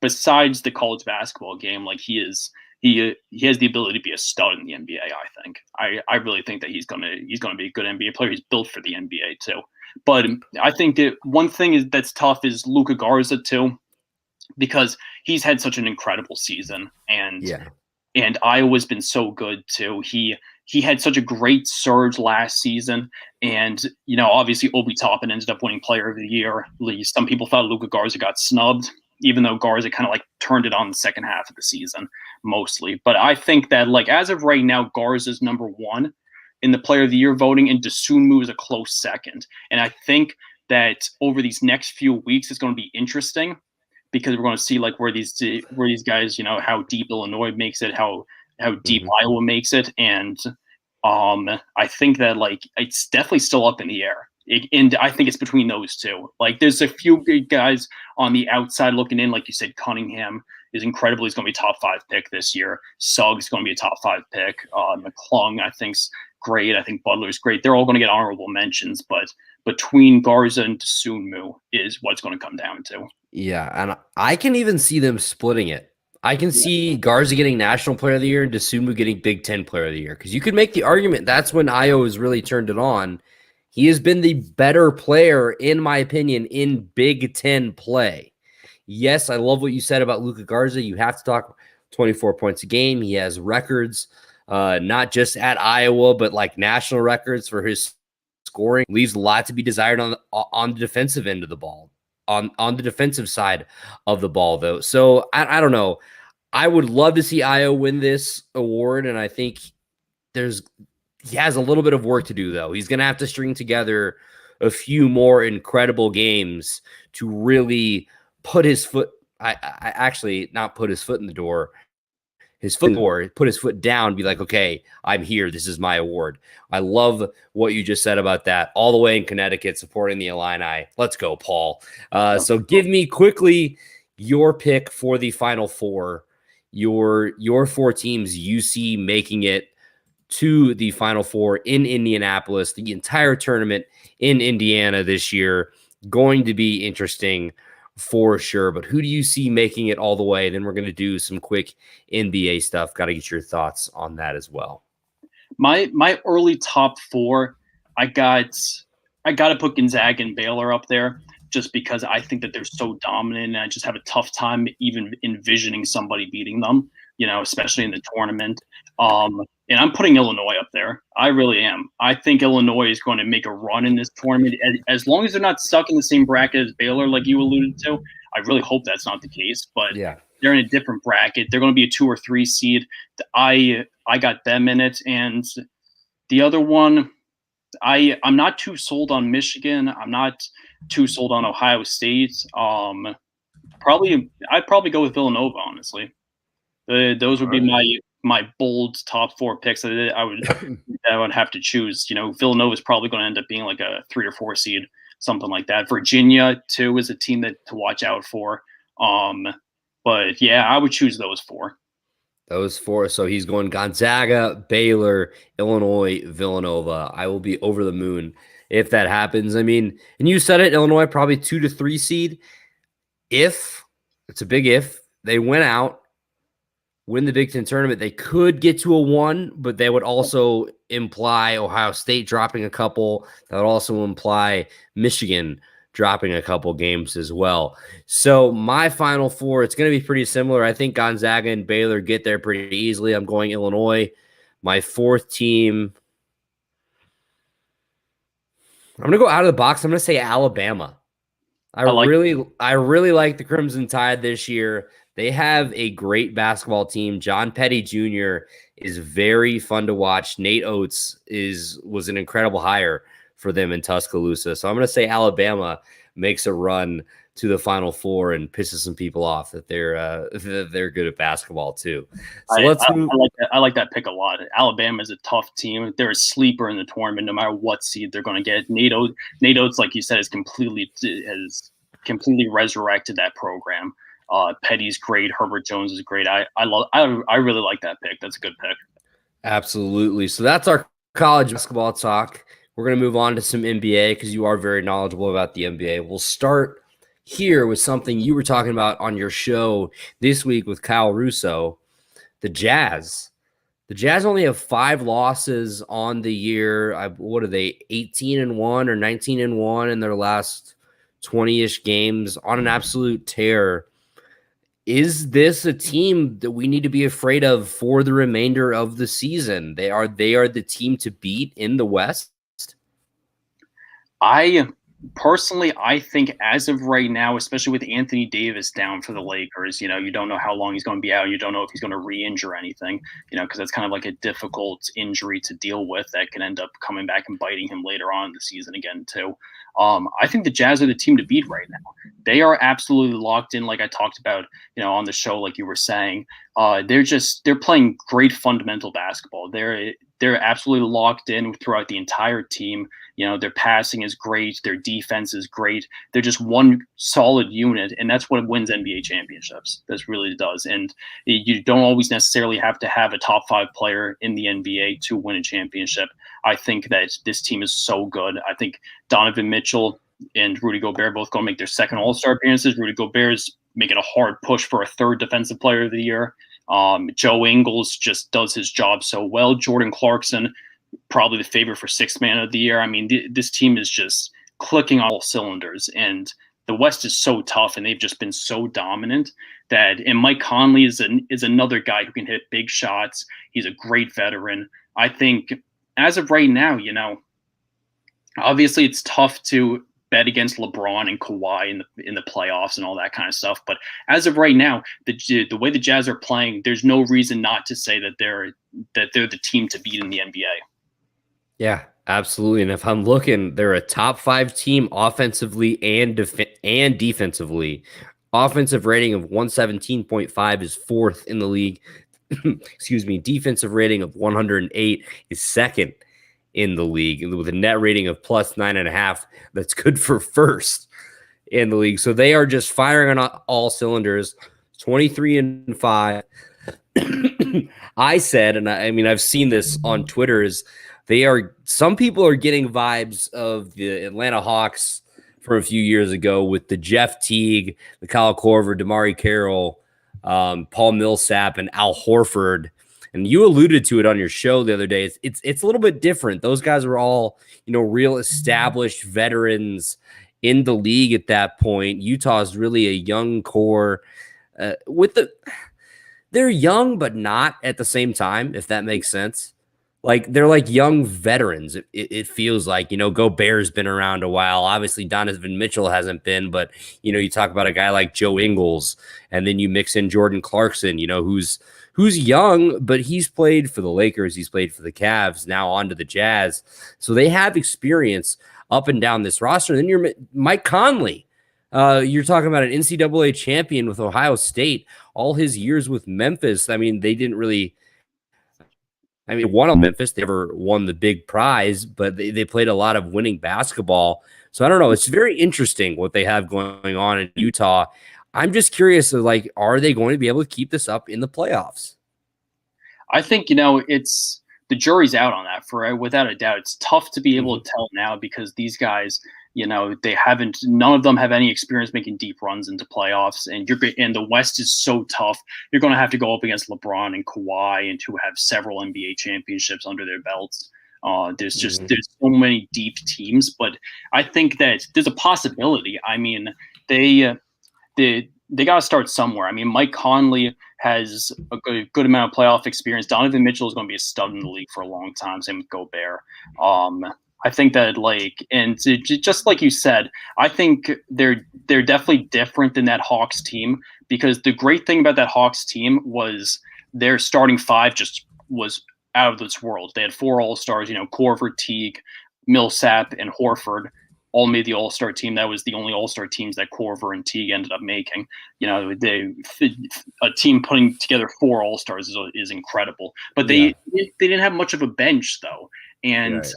Besides the college basketball game, like he has the ability to be a stud in the NBA. I think. I really think that he's gonna be a good NBA player. He's built for the NBA too. But I think that one thing that's tough is Luca Garza too, because he's had such an incredible season, and Iowa's been so good too. He had such a great surge last season, and obviously Obi Toppin ended up winning Player of the Year. At least some people thought Luca Garza got snubbed, even though Garza kind of like turned it on the second half of the season mostly. But I think that like as of right now, Garza's number 1 in the Player of the Year voting, and Dosunmu is a close second. And I think that over these next few weeks, it's going to be interesting because we're going to see like where these guys, how deep Illinois makes it, how deep Iowa makes it, and I think that like it's definitely still up in the air. And I think it's between those 2. Like there's a few big guys on the outside looking in, like you said. Cunningham is incredible. He's going to be a top 5 pick this year. Suggs is going to be a top 5 pick. McClung, I think's great. I think Butler's great. They're all going to get honorable mentions, but between Garza and Dosunmu is what's going to come down to. Yeah, and I can even see them splitting it. I can see Garza getting National Player of the Year and Dosunmu getting Big Ten Player of the Year, because you could make the argument that's when Io has really turned it on. He has been the better player, in my opinion, in Big Ten play. Yes, I love what you said about Luca Garza. You have to talk 24 points a game. He has records, not just at Iowa, but like national records for his scoring. Leaves a lot to be desired on the defensive end of the ball, on the defensive side of the ball, though. So I don't know. I would love to see Io win this award, and I think he has a little bit of work to do, though. He's going to have to string together a few more incredible games to really put his foot. I actually not put his foot in the door. Put his foot down, be like, okay, I'm here. This is my award. I love what you just said about that. All the way in Connecticut, supporting the Illini. Let's go, Paul. So give me quickly your pick for the Final Four. Your four teams you see making it to the Final Four in Indianapolis. The entire tournament in Indiana this year going to be interesting for sure. But who do you see making it all the way? Then we're going to do some quick NBA stuff. Got to get your thoughts on that as well. My early top four, I got to put Gonzaga and Baylor up there, just because I think that they're so dominant, and I just have a tough time even envisioning somebody beating them, especially in the tournament. And I'm putting Illinois up there. I really am. I think Illinois is going to make a run in this tournament. As long as they're not stuck in the same bracket as Baylor, like you alluded to. I really hope that's not the case, but yeah, they're in a different bracket. They're going to be a 2 or 3 seed. I got them in it. And the other one, I'm not too sold on Michigan. I'm not too sold on Ohio State. I'd probably go with Villanova, honestly. Those would be my bold top 4 picks that I would have to choose. Villanova is probably going to end up being like a 3 or 4 seed, something like that. Virginia too is a team to watch out for. But yeah, I would choose those 4. Those 4. So he's going Gonzaga, Baylor, Illinois, Villanova. I will be over the moon if that happens. I mean, and you said it, Illinois probably 2 to 3 seed. If it's a big if they went out, win the Big Ten tournament, they could get to a 1, but they would also imply Ohio State dropping a couple. That would also imply Michigan dropping a couple games as well. So my Final Four, it's going to be pretty similar. I think Gonzaga and Baylor get there pretty easily. I'm going Illinois. My 4th team, I'm going to go out of the box. I'm going to say Alabama. I really like the Crimson Tide this year. They have a great basketball team. John Petty Jr. is very fun to watch. Nate Oates was an incredible hire for them in Tuscaloosa. So I'm going to say Alabama makes a run to the Final Four and pisses some people off that they're good at basketball too. So I like that pick a lot. Alabama is a tough team. They're a sleeper in the tournament, no matter what seed they're going to get. Nate Oates, like you said, has completely resurrected that program. Petty's great. Herbert Jones is great. I really like that pick. That's a good pick. Absolutely. So that's our college basketball talk. We're going to move on to some NBA because you are very knowledgeable about the NBA. We'll start here with something you were talking about on your show this week with Kyle Russo, the Jazz. The Jazz only have 5 losses on the year. What are they, 18-1 or 19-1 in their last 20-ish games, on an absolute tear. Is this a team that we need to be afraid of for the remainder of the season? They are the team to beat in the West. I think as of right now, especially with Anthony Davis down for the Lakers, you don't know how long he's going to be out. You don't know if he's going to re-injure anything, because that's kind of like a difficult injury to deal with that can end up coming back and biting him later on in the season again too. I think the Jazz are the team to beat right now. They are absolutely locked in, like I talked about, on the show, like you were saying. They're playing great fundamental basketball. They're absolutely locked in throughout the entire team. Their passing is great. Their defense is great. They're just one solid unit, and that's what wins NBA championships. That really does. And you don't always necessarily have to have a top 5 player in the NBA to win a championship. I think that this team is so good. I think Donovan Mitchell and Rudy Gobert both going to make their second All-Star appearances. Rudy Gobert is making a hard push for a third Defensive Player of the Year. Joe Ingles just does his job so well. Jordan Clarkson, probably the favorite for Sixth Man of the Year. I mean, this team is just clicking on all cylinders, and the West is so tough, and they've just been so dominant that. And Mike Conley is another guy who can hit big shots. He's a great veteran. I think as of right now, obviously it's tough to bet against LeBron and Kawhi in the playoffs and all that kind of stuff. But as of right now, the way the Jazz are playing, there's no reason not to say that they're the team to beat in the NBA. Yeah, absolutely. And if I'm looking, they're a top 5 team offensively and defensively. Offensive rating of 117.5 is 4th in the league. Excuse me. Defensive rating of 108 is 2nd in the league, with a net rating of plus 9.5. That's good for 1st in the league. So they are just firing on all cylinders. 23-5. I said, and I mean, I've seen this on Twitter, is some people are getting vibes of the Atlanta Hawks from a few years ago with the Jeff Teague, the Kyle Korver, DeMar Carroll, Paul Millsap, and Al Horford. And you alluded to it on your show the other day. It's a little bit different. Those guys are all, real established veterans in the league at that point. Utah's really a young core. They're young, but not at the same time, if that makes sense. Like, they're like young veterans. It feels like, Gobert's been around a while. Obviously, Donovan Mitchell hasn't been, but, you talk about a guy like Joe Ingles, and then you mix in Jordan Clarkson, who's young, but he's played for the Lakers. He's played for the Cavs, now on to the Jazz. So they have experience up and down this roster. And then you're Mike Conley. You're talking about an NCAA champion with Ohio State. All his years with Memphis, I mean, they didn't really – won on Memphis. They never won the big prize, but they played a lot of winning basketball. So I don't know. It's very interesting what they have going on in Utah. I'm just curious, are they going to be able to keep this up in the playoffs? I think, it's the jury's out on that without a doubt. It's tough to be able to tell now because these guys, none of them have any experience making deep runs into playoffs, and the West is so tough. You're going to have to go up against LeBron and Kawhi, and who have several NBA championships under their belts. There's so many deep teams, but I think that there's a possibility. I mean, they got to start somewhere. I mean, Mike Conley has a good amount of playoff experience. Donovan Mitchell is going to be a stud in the league for a long time. Same with Gobert. I think that and just like you said, I think they're definitely different than that Hawks team, because the great thing about that Hawks team was their starting 5 just was out of this world. They had 4 All-Stars, Korver, Teague, Millsap, and Horford all made the All-Star team. That was the only All-Star teams that Korver and Teague ended up making. A team putting together 4 All-Stars is incredible. But they didn't have much of a bench though, and. Right.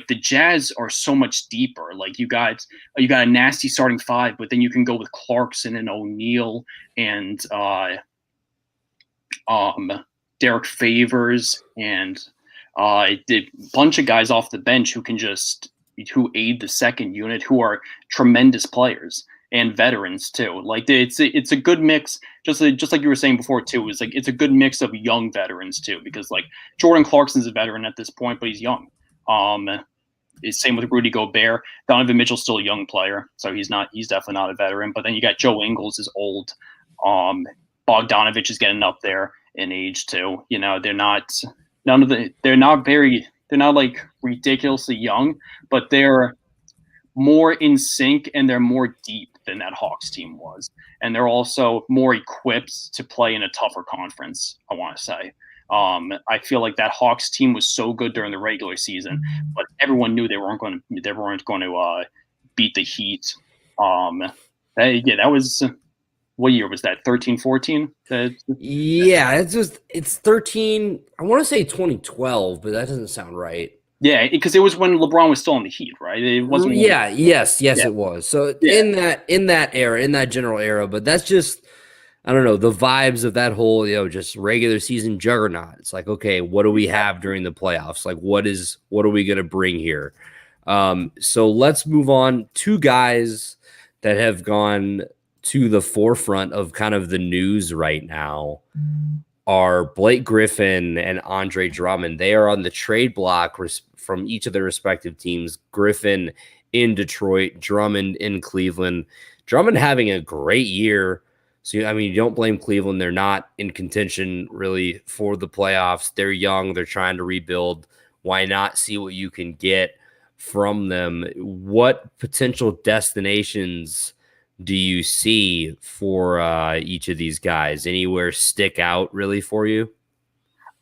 The Jazz are so much deeper. You got a nasty starting 5, but then you can go with Clarkson and O'Neal and Derek Favors and a bunch of guys off the bench who aid the second unit, who are tremendous players and veterans too. It's a good mix, just like you were saying before too. It's a good mix of young veterans too, because Jordan Clarkson's a veteran at this point, but he's young. It's same with Rudy Gobert. Donovan Mitchell's still a young player, so he's definitely not a veteran. But then you got Joe Ingles is old. Bogdanovich is getting up there in age too. They're not ridiculously young, but they're more in sync and they're more deep than that Hawks team was. And they're also more equipped to play in a tougher conference, I want to say. I feel like that Hawks team was so good during the regular season, but everyone knew they weren't going to beat the Heat. That was, what year was that? 13-14? Yeah, it's 13. I want to say 2012, but that doesn't sound right. Yeah, because it was when LeBron was still on the Heat, right? It wasn't. Yeah, yes, it was. So in that era, in that general era, but that's just, I don't know, the vibes of that whole, just regular season juggernaut. It's okay, what do we have during the playoffs? What are we going to bring here? So let's move on. 2 guys that have gone to the forefront of kind of the news right now are Blake Griffin and Andre Drummond. They are on the trade block from each of their respective teams. Griffin in Detroit, Drummond in Cleveland. Drummond having a great year. So, I mean, you don't blame Cleveland. They're not in contention really for the playoffs. They're young. They're trying to rebuild. Why not see what you can get from them? What potential destinations do you see for each of these guys? Anywhere stick out really for you?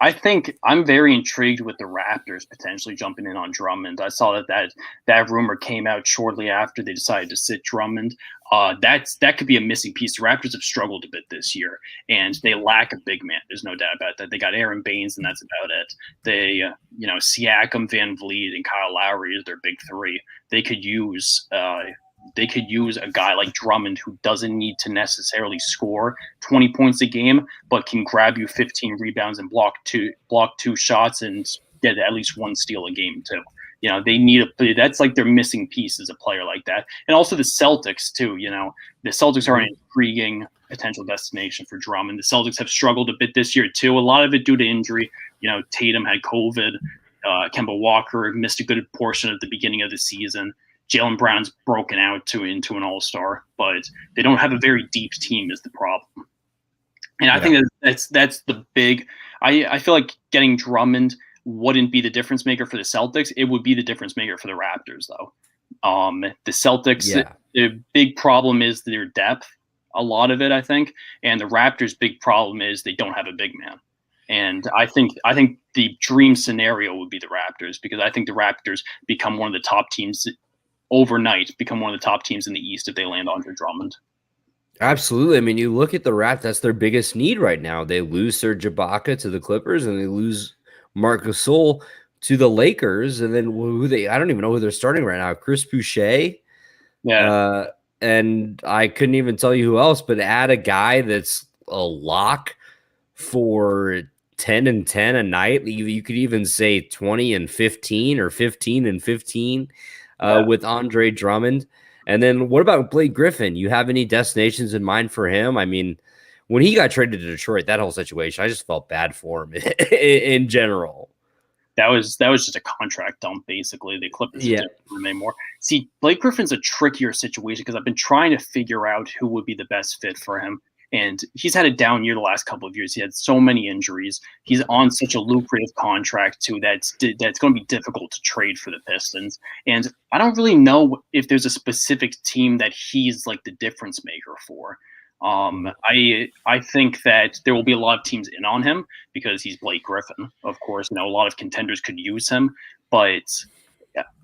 I think I'm very intrigued with the Raptors potentially jumping in on Drummond. I saw that rumor came out shortly after they decided to sit Drummond. That could be a missing piece. The Raptors have struggled a bit this year, and they lack a big man. There's no doubt about that. They got Aaron Baines, and that's about it. They, Siakam, Van Vliet, and Kyle Lowry is their big three. They could use a guy like Drummond who doesn't need to necessarily score 20 points a game, but can grab you 15 rebounds and block two shots and get at least one steal a game too. They need that's like their missing piece is a player like that. And also the Celtics too. The Celtics are an intriguing potential destination for Drummond. The Celtics have struggled a bit this year too. A lot of it due to injury. Tatum had COVID. Kemba Walker missed a good portion at the beginning of the season. Jaylen Brown's broken out into an all-star, but they don't have a very deep team is the problem. And I think that's the big – I feel like getting Drummond wouldn't be the difference maker for the Celtics. It would be the difference maker for the Raptors, though. The Celtics, the big problem is their depth, a lot of it, I think. And the Raptors' big problem is they don't have a big man. And I think the dream scenario would be the Raptors, because I think the Raptors become one of the top teams – overnight become one of the top teams in the East if they land Andre Drummond. Absolutely. I mean, you look at the Raptors, that's their biggest need right now. They lose Serge Ibaka to the Clippers, and they lose Marc Gasol to the Lakers. And then I don't even know who they're starting right now. Chris Boucher. Yeah. And I couldn't even tell you who else, but add a guy that's a lock for 10 and 10 a night. You could even say 20 and 15 or 15 and 15. With Andre Drummond. And then what about Blake Griffin? You have any destinations in mind for him? I mean, when he got traded to Detroit, that whole situation, I just felt bad for him in general. That was just a contract dump, basically. The Clippers didn't anymore. See, Blake Griffin's a trickier situation because I've been trying to figure out who would be the best fit for him. And he's had a down year the last couple of years. He had so many injuries. He's on such a lucrative contract, too, that's going to be difficult to trade for the Pistons. And I don't really know if there's a specific team that he's like the difference maker for. I think that there will be a lot of teams in on him because he's Blake Griffin. Of course, a lot of contenders could use him. But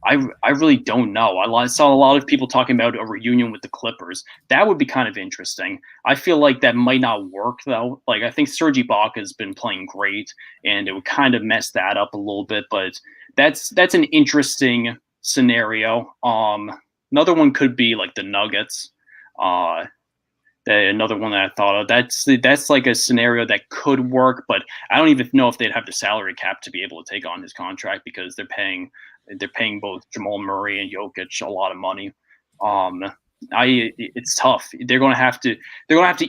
I really don't know. I saw a lot of people talking about a reunion with the Clippers. That would be kind of interesting. I feel like that might not work, though. Like, I think Serge Ibaka has been playing great, and it would kind of mess that up a little bit. But that's an interesting scenario. Another one could be like the Nuggets. Another one that I thought of. That's like a scenario that could work, but I don't even know if they'd have the salary cap to be able to take on his contract because they're paying both Jamal Murray and Jokic a lot of money. It's tough. They're going to have to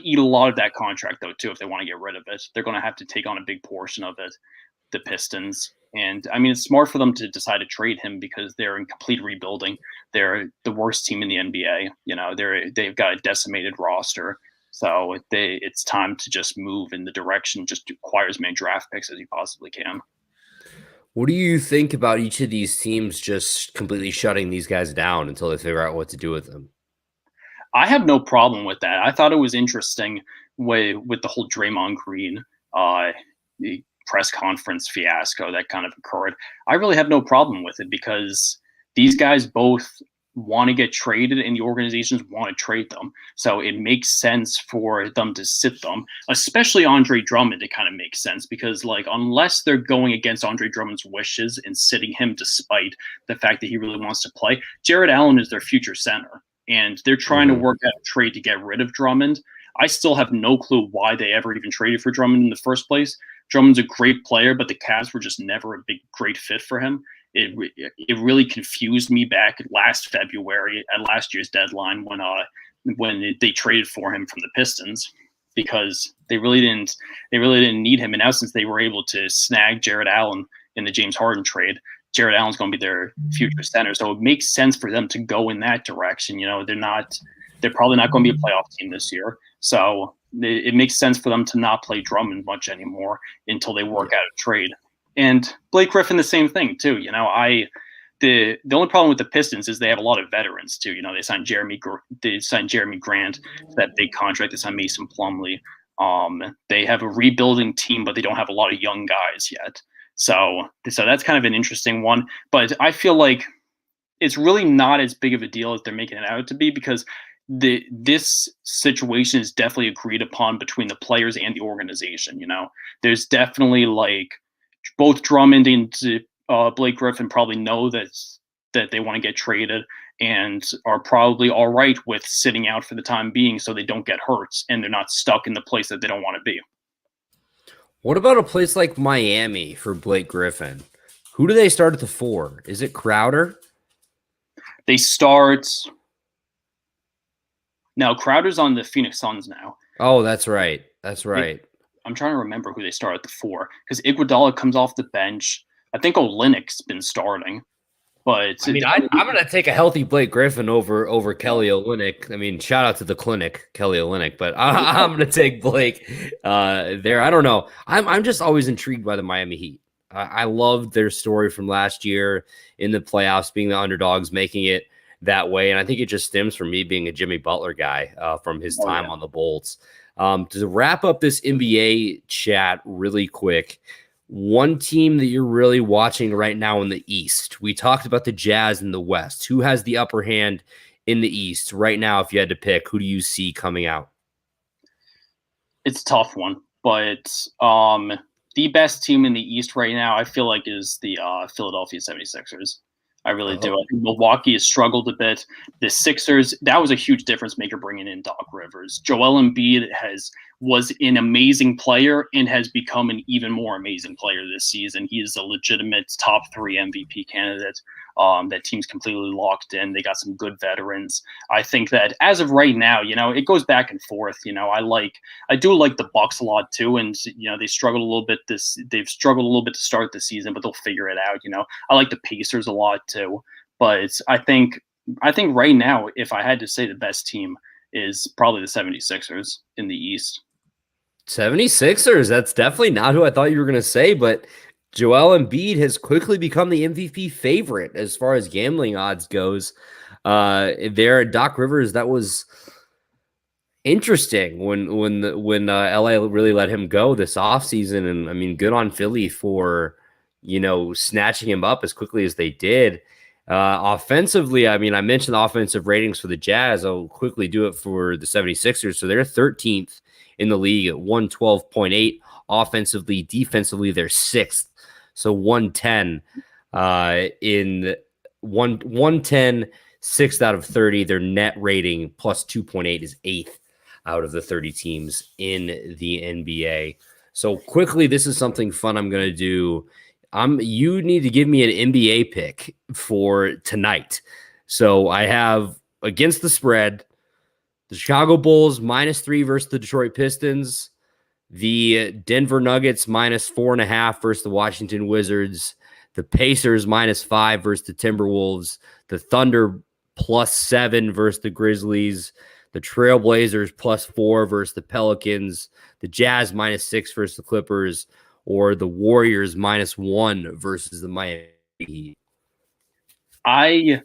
eat a lot of that contract though too if they want to get rid of it. They're going to have to take on a big portion of it, the Pistons. And I mean, it's smart for them to decide to trade him because they're in complete rebuilding. They're the worst team in the NBA. They've got a decimated roster. So it's time to just move in the direction, just acquire as many draft picks as you possibly can. What do you think about each of these teams just completely shutting these guys down until they figure out what to do with them? I have no problem with that. I thought it was interesting with the whole Draymond Green press conference fiasco that kind of occurred. I really have no problem with it because these guys both want to get traded and the organizations want to trade them. So it makes sense for them to sit them, especially Andre Drummond. It kind of makes sense because unless they're going against Andre Drummond's wishes and sitting him despite the fact that he really wants to play, Jared Allen is their future center and they're trying to work out a trade to get rid of Drummond. I still have no clue why they ever even traded for Drummond in the first place. Drummond's a great player, but the Cavs were just never a great fit for him. It really confused me back last February at last year's deadline when when they traded for him from the Pistons, because they really didn't need him. And now since they were able to snag Jared Allen in the James Harden trade, Jared Allen's going to be their future center. So it makes sense for them to go in that direction. They're probably not going to be a playoff team this year. So it makes sense for them to not play Drummond much anymore until they work out a trade. And Blake Griffin, the same thing too. The only problem with the Pistons is they have a lot of veterans too. They signed Jeremy Grant to that big contract. They signed Mason Plumlee. They have a rebuilding team, but they don't have a lot of young guys yet. So that's kind of an interesting one. But I feel like it's really not as big of a deal as they're making it out to be, because this situation is definitely agreed upon between the players and the organization. There's definitely both Drummond and Blake Griffin probably know that they want to get traded and are probably all right with sitting out for the time being so they don't get hurt and they're not stuck in the place that they don't want to be. What about a place like Miami for Blake Griffin? Who do they start at the 4? Is it Crowder? They start... Now, Crowder's on the Phoenix Suns now. Oh, that's right. I'm trying to remember who they start at the 4, because Iguodala comes off the bench. I think Olynyk's been starting. But I'm going to take a healthy Blake Griffin over Kelly Olynyk. I mean, shout out to the clinic, Kelly Olynyk, but I'm going to take Blake there. I don't know. I'm just always intrigued by the Miami Heat. I loved their story from last year in the playoffs, being the underdogs, making it that way. And I think it just stems from me being a Jimmy Butler guy from his time on the Bolts. To wrap up this NBA chat really quick, one team that you're really watching right now in the East. We talked about the Jazz in the West. Who has the upper hand in the East right now? If you had to pick, who do you see coming out? It's a tough one, but the best team in the East right now, I feel like, is the Philadelphia 76ers. I really do. I think Milwaukee has struggled a bit. The Sixers, that was a huge difference maker bringing in Doc Rivers. Joel Embiid was an amazing player and has become an even more amazing player this season. He is a legitimate top 3 MVP candidate. That team's completely locked in. They got some good veterans. I think that as of right now, it goes back and forth. I do like the Bucks a lot too, and they struggled a little bit they've struggled a little bit to start the season, but they'll figure it out. I like the Pacers a lot too, but I think right now, if I had to say the best team is probably the 76ers in the East. 76ers, that's definitely not who I thought you were going to say, but Joel Embiid has quickly become the MVP favorite as far as gambling odds goes. There at Doc Rivers, that was interesting when LA really let him go this offseason. And I mean, good on Philly for, snatching him up as quickly as they did. Offensively, I mean, I mentioned the offensive ratings for the Jazz. I'll quickly do it for the 76ers. So they're 13th in the league at 112.8 offensively. Defensively, they're 6th. So 110 in 110, 6th out of 30. Their net rating plus 2.8 is 8th out of the 30 teams in the NBA. So quickly, this is something fun I'm going to do. You need to give me an NBA pick for tonight. So I have against the spread, the Chicago Bulls -3 versus the Detroit Pistons. The Denver Nuggets -4.5 versus the Washington Wizards. The Pacers -5 versus the Timberwolves. The Thunder +7 versus the Grizzlies. The Trailblazers +4 versus the Pelicans. The Jazz -6 versus the Clippers. Or the Warriors -1 versus the Miami Heat. I'm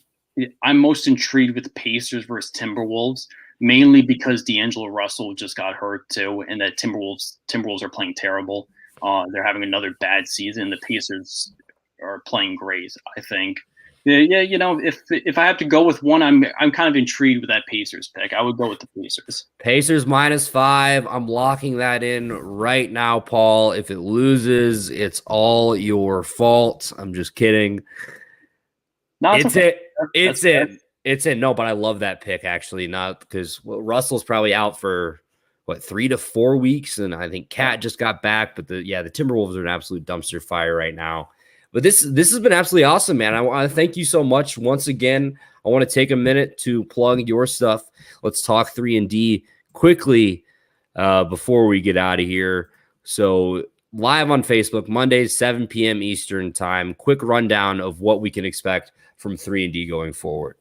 most intrigued with the Pacers versus Timberwolves, mainly because D'Angelo Russell just got hurt too, and that Timberwolves are playing terrible. They're having another bad season. The Pacers are playing great, I think. Yeah, if I have to go with one, I'm kind of intrigued with that Pacers pick. I would go with the Pacers. Pacers -5. I'm locking that in right now, Paul. If it loses, it's all your fault. I'm just kidding. No, It's in. No, but I love that pick actually. Not because Russell's probably out for 3 to 4 weeks, and I think Cat just got back. But the Timberwolves are an absolute dumpster fire right now. But this has been absolutely awesome, man. I want to thank you so much once again. I want to take a minute to plug your stuff. Let's talk 3&D quickly before we get out of here. So live on Facebook, Mondays, 7 p.m. Eastern time. Quick rundown of what we can expect from 3&D going forward.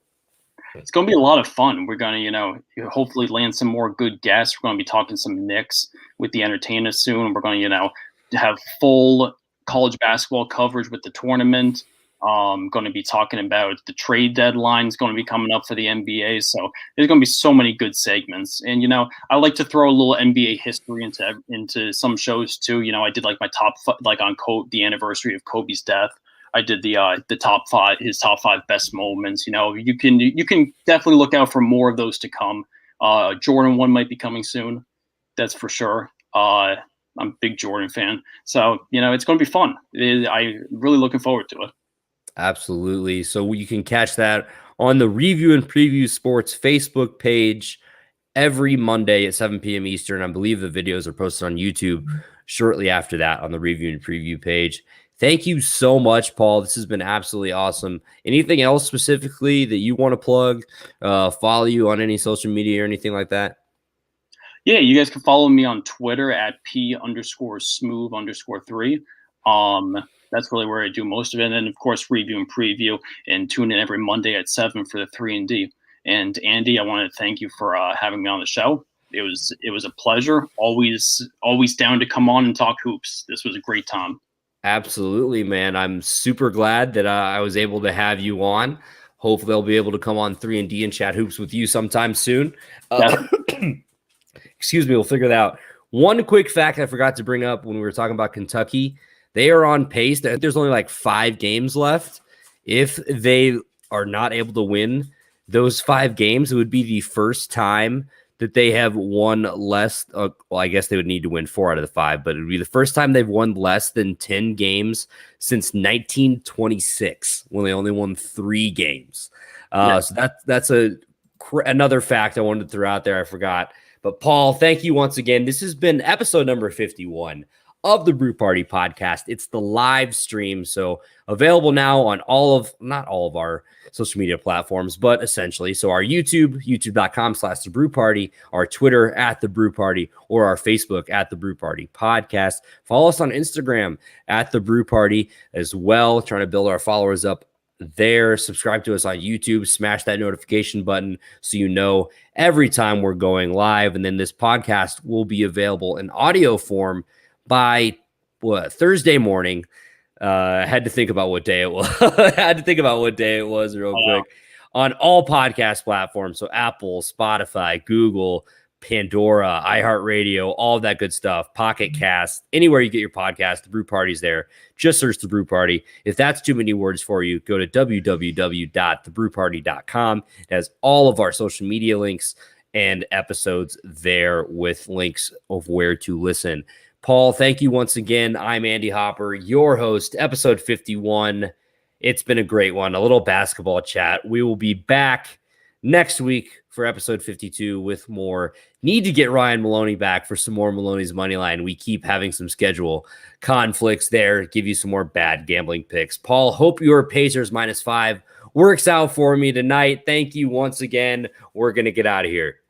It's going to be a lot of fun. We're going to, hopefully land some more good guests. We're going to be talking some Knicks with the entertainers soon. We're going to, have full college basketball coverage with the tournament. Going to be talking about the trade deadlines going to be coming up for the NBA. So there's going to be so many good segments. And, I like to throw a little NBA history into some shows too. I did like my top, on the anniversary of Kobe's death. I did the top 5, his top 5 best moments. You can definitely look out for more of those to come. Jordan 1 might be coming soon. That's for sure. I'm a big Jordan fan. So, it's going to be fun. I'm really looking forward to it. Absolutely. So you can catch that on the Review and Preview Sports Facebook page every Monday at 7 p.m. Eastern. I believe the videos are posted on YouTube shortly after that on the Review and Preview page. Thank you so much, Paul. This has been absolutely awesome. Anything else specifically that you want to plug? Follow you on any social media or anything like that? Yeah, you guys can follow me on Twitter at P_smooth_3. That's really where I do most of it. And then, of course, Review and Preview, and tune in every Monday at 7 for the 3&D. And Andy, I want to thank you for having me on the show. It was a pleasure. Always down to come on and talk hoops. This was a great time. Absolutely, man. I'm super glad that I was able to have you on. Hopefully I'll be able to come on 3&D and chat hoops with you sometime soon. Excuse me, we'll figure that out. One quick fact I forgot to bring up when we were talking about Kentucky. They are on pace. There's only like 5 games left. If they are not able to win those 5 games, it would be the first time that they have won less. Well, I guess they would need to win 4 out of the 5, but it would be the first time they've won less than 10 games since 1926, when they only won 3 games. So that's another fact I wanted to throw out there. I forgot. But Paul, thank you once again. This has been episode number 51 of the Brew Party podcast. It's the live stream, so available now on not all of our social media platforms, but essentially. So our youtube.com/the Brew Party, our Twitter at the Brew Party, or our Facebook at the Brew Party podcast. Follow us on Instagram at the Brew Party as well, trying to build our followers up there. Subscribe to us on YouTube, smash that notification button so you know every time we're going live. And then this podcast will be available in audio form by Thursday morning. I had to think about what day it was. Real quick. On all podcast platforms. So Apple, Spotify, Google, Pandora, iHeartRadio, all of that good stuff. Pocket Cast, anywhere you get your podcast, the Brew Party's there. Just search the Brew Party. If that's too many words for you, go to www.thebrewparty.com. It has all of our social media links and episodes there with links of where to listen. Paul, thank you once again. I'm Andy Hopper, your host, episode 51. It's been a great one, a little basketball chat. We will be back next week for episode 52 with more. Need to get Ryan Maloney back for some more Maloney's Moneyline. We keep having some schedule conflicts there, give you some more bad gambling picks. Paul, hope your Pacers -5 works out for me tonight. Thank you once again. We're going to get out of here.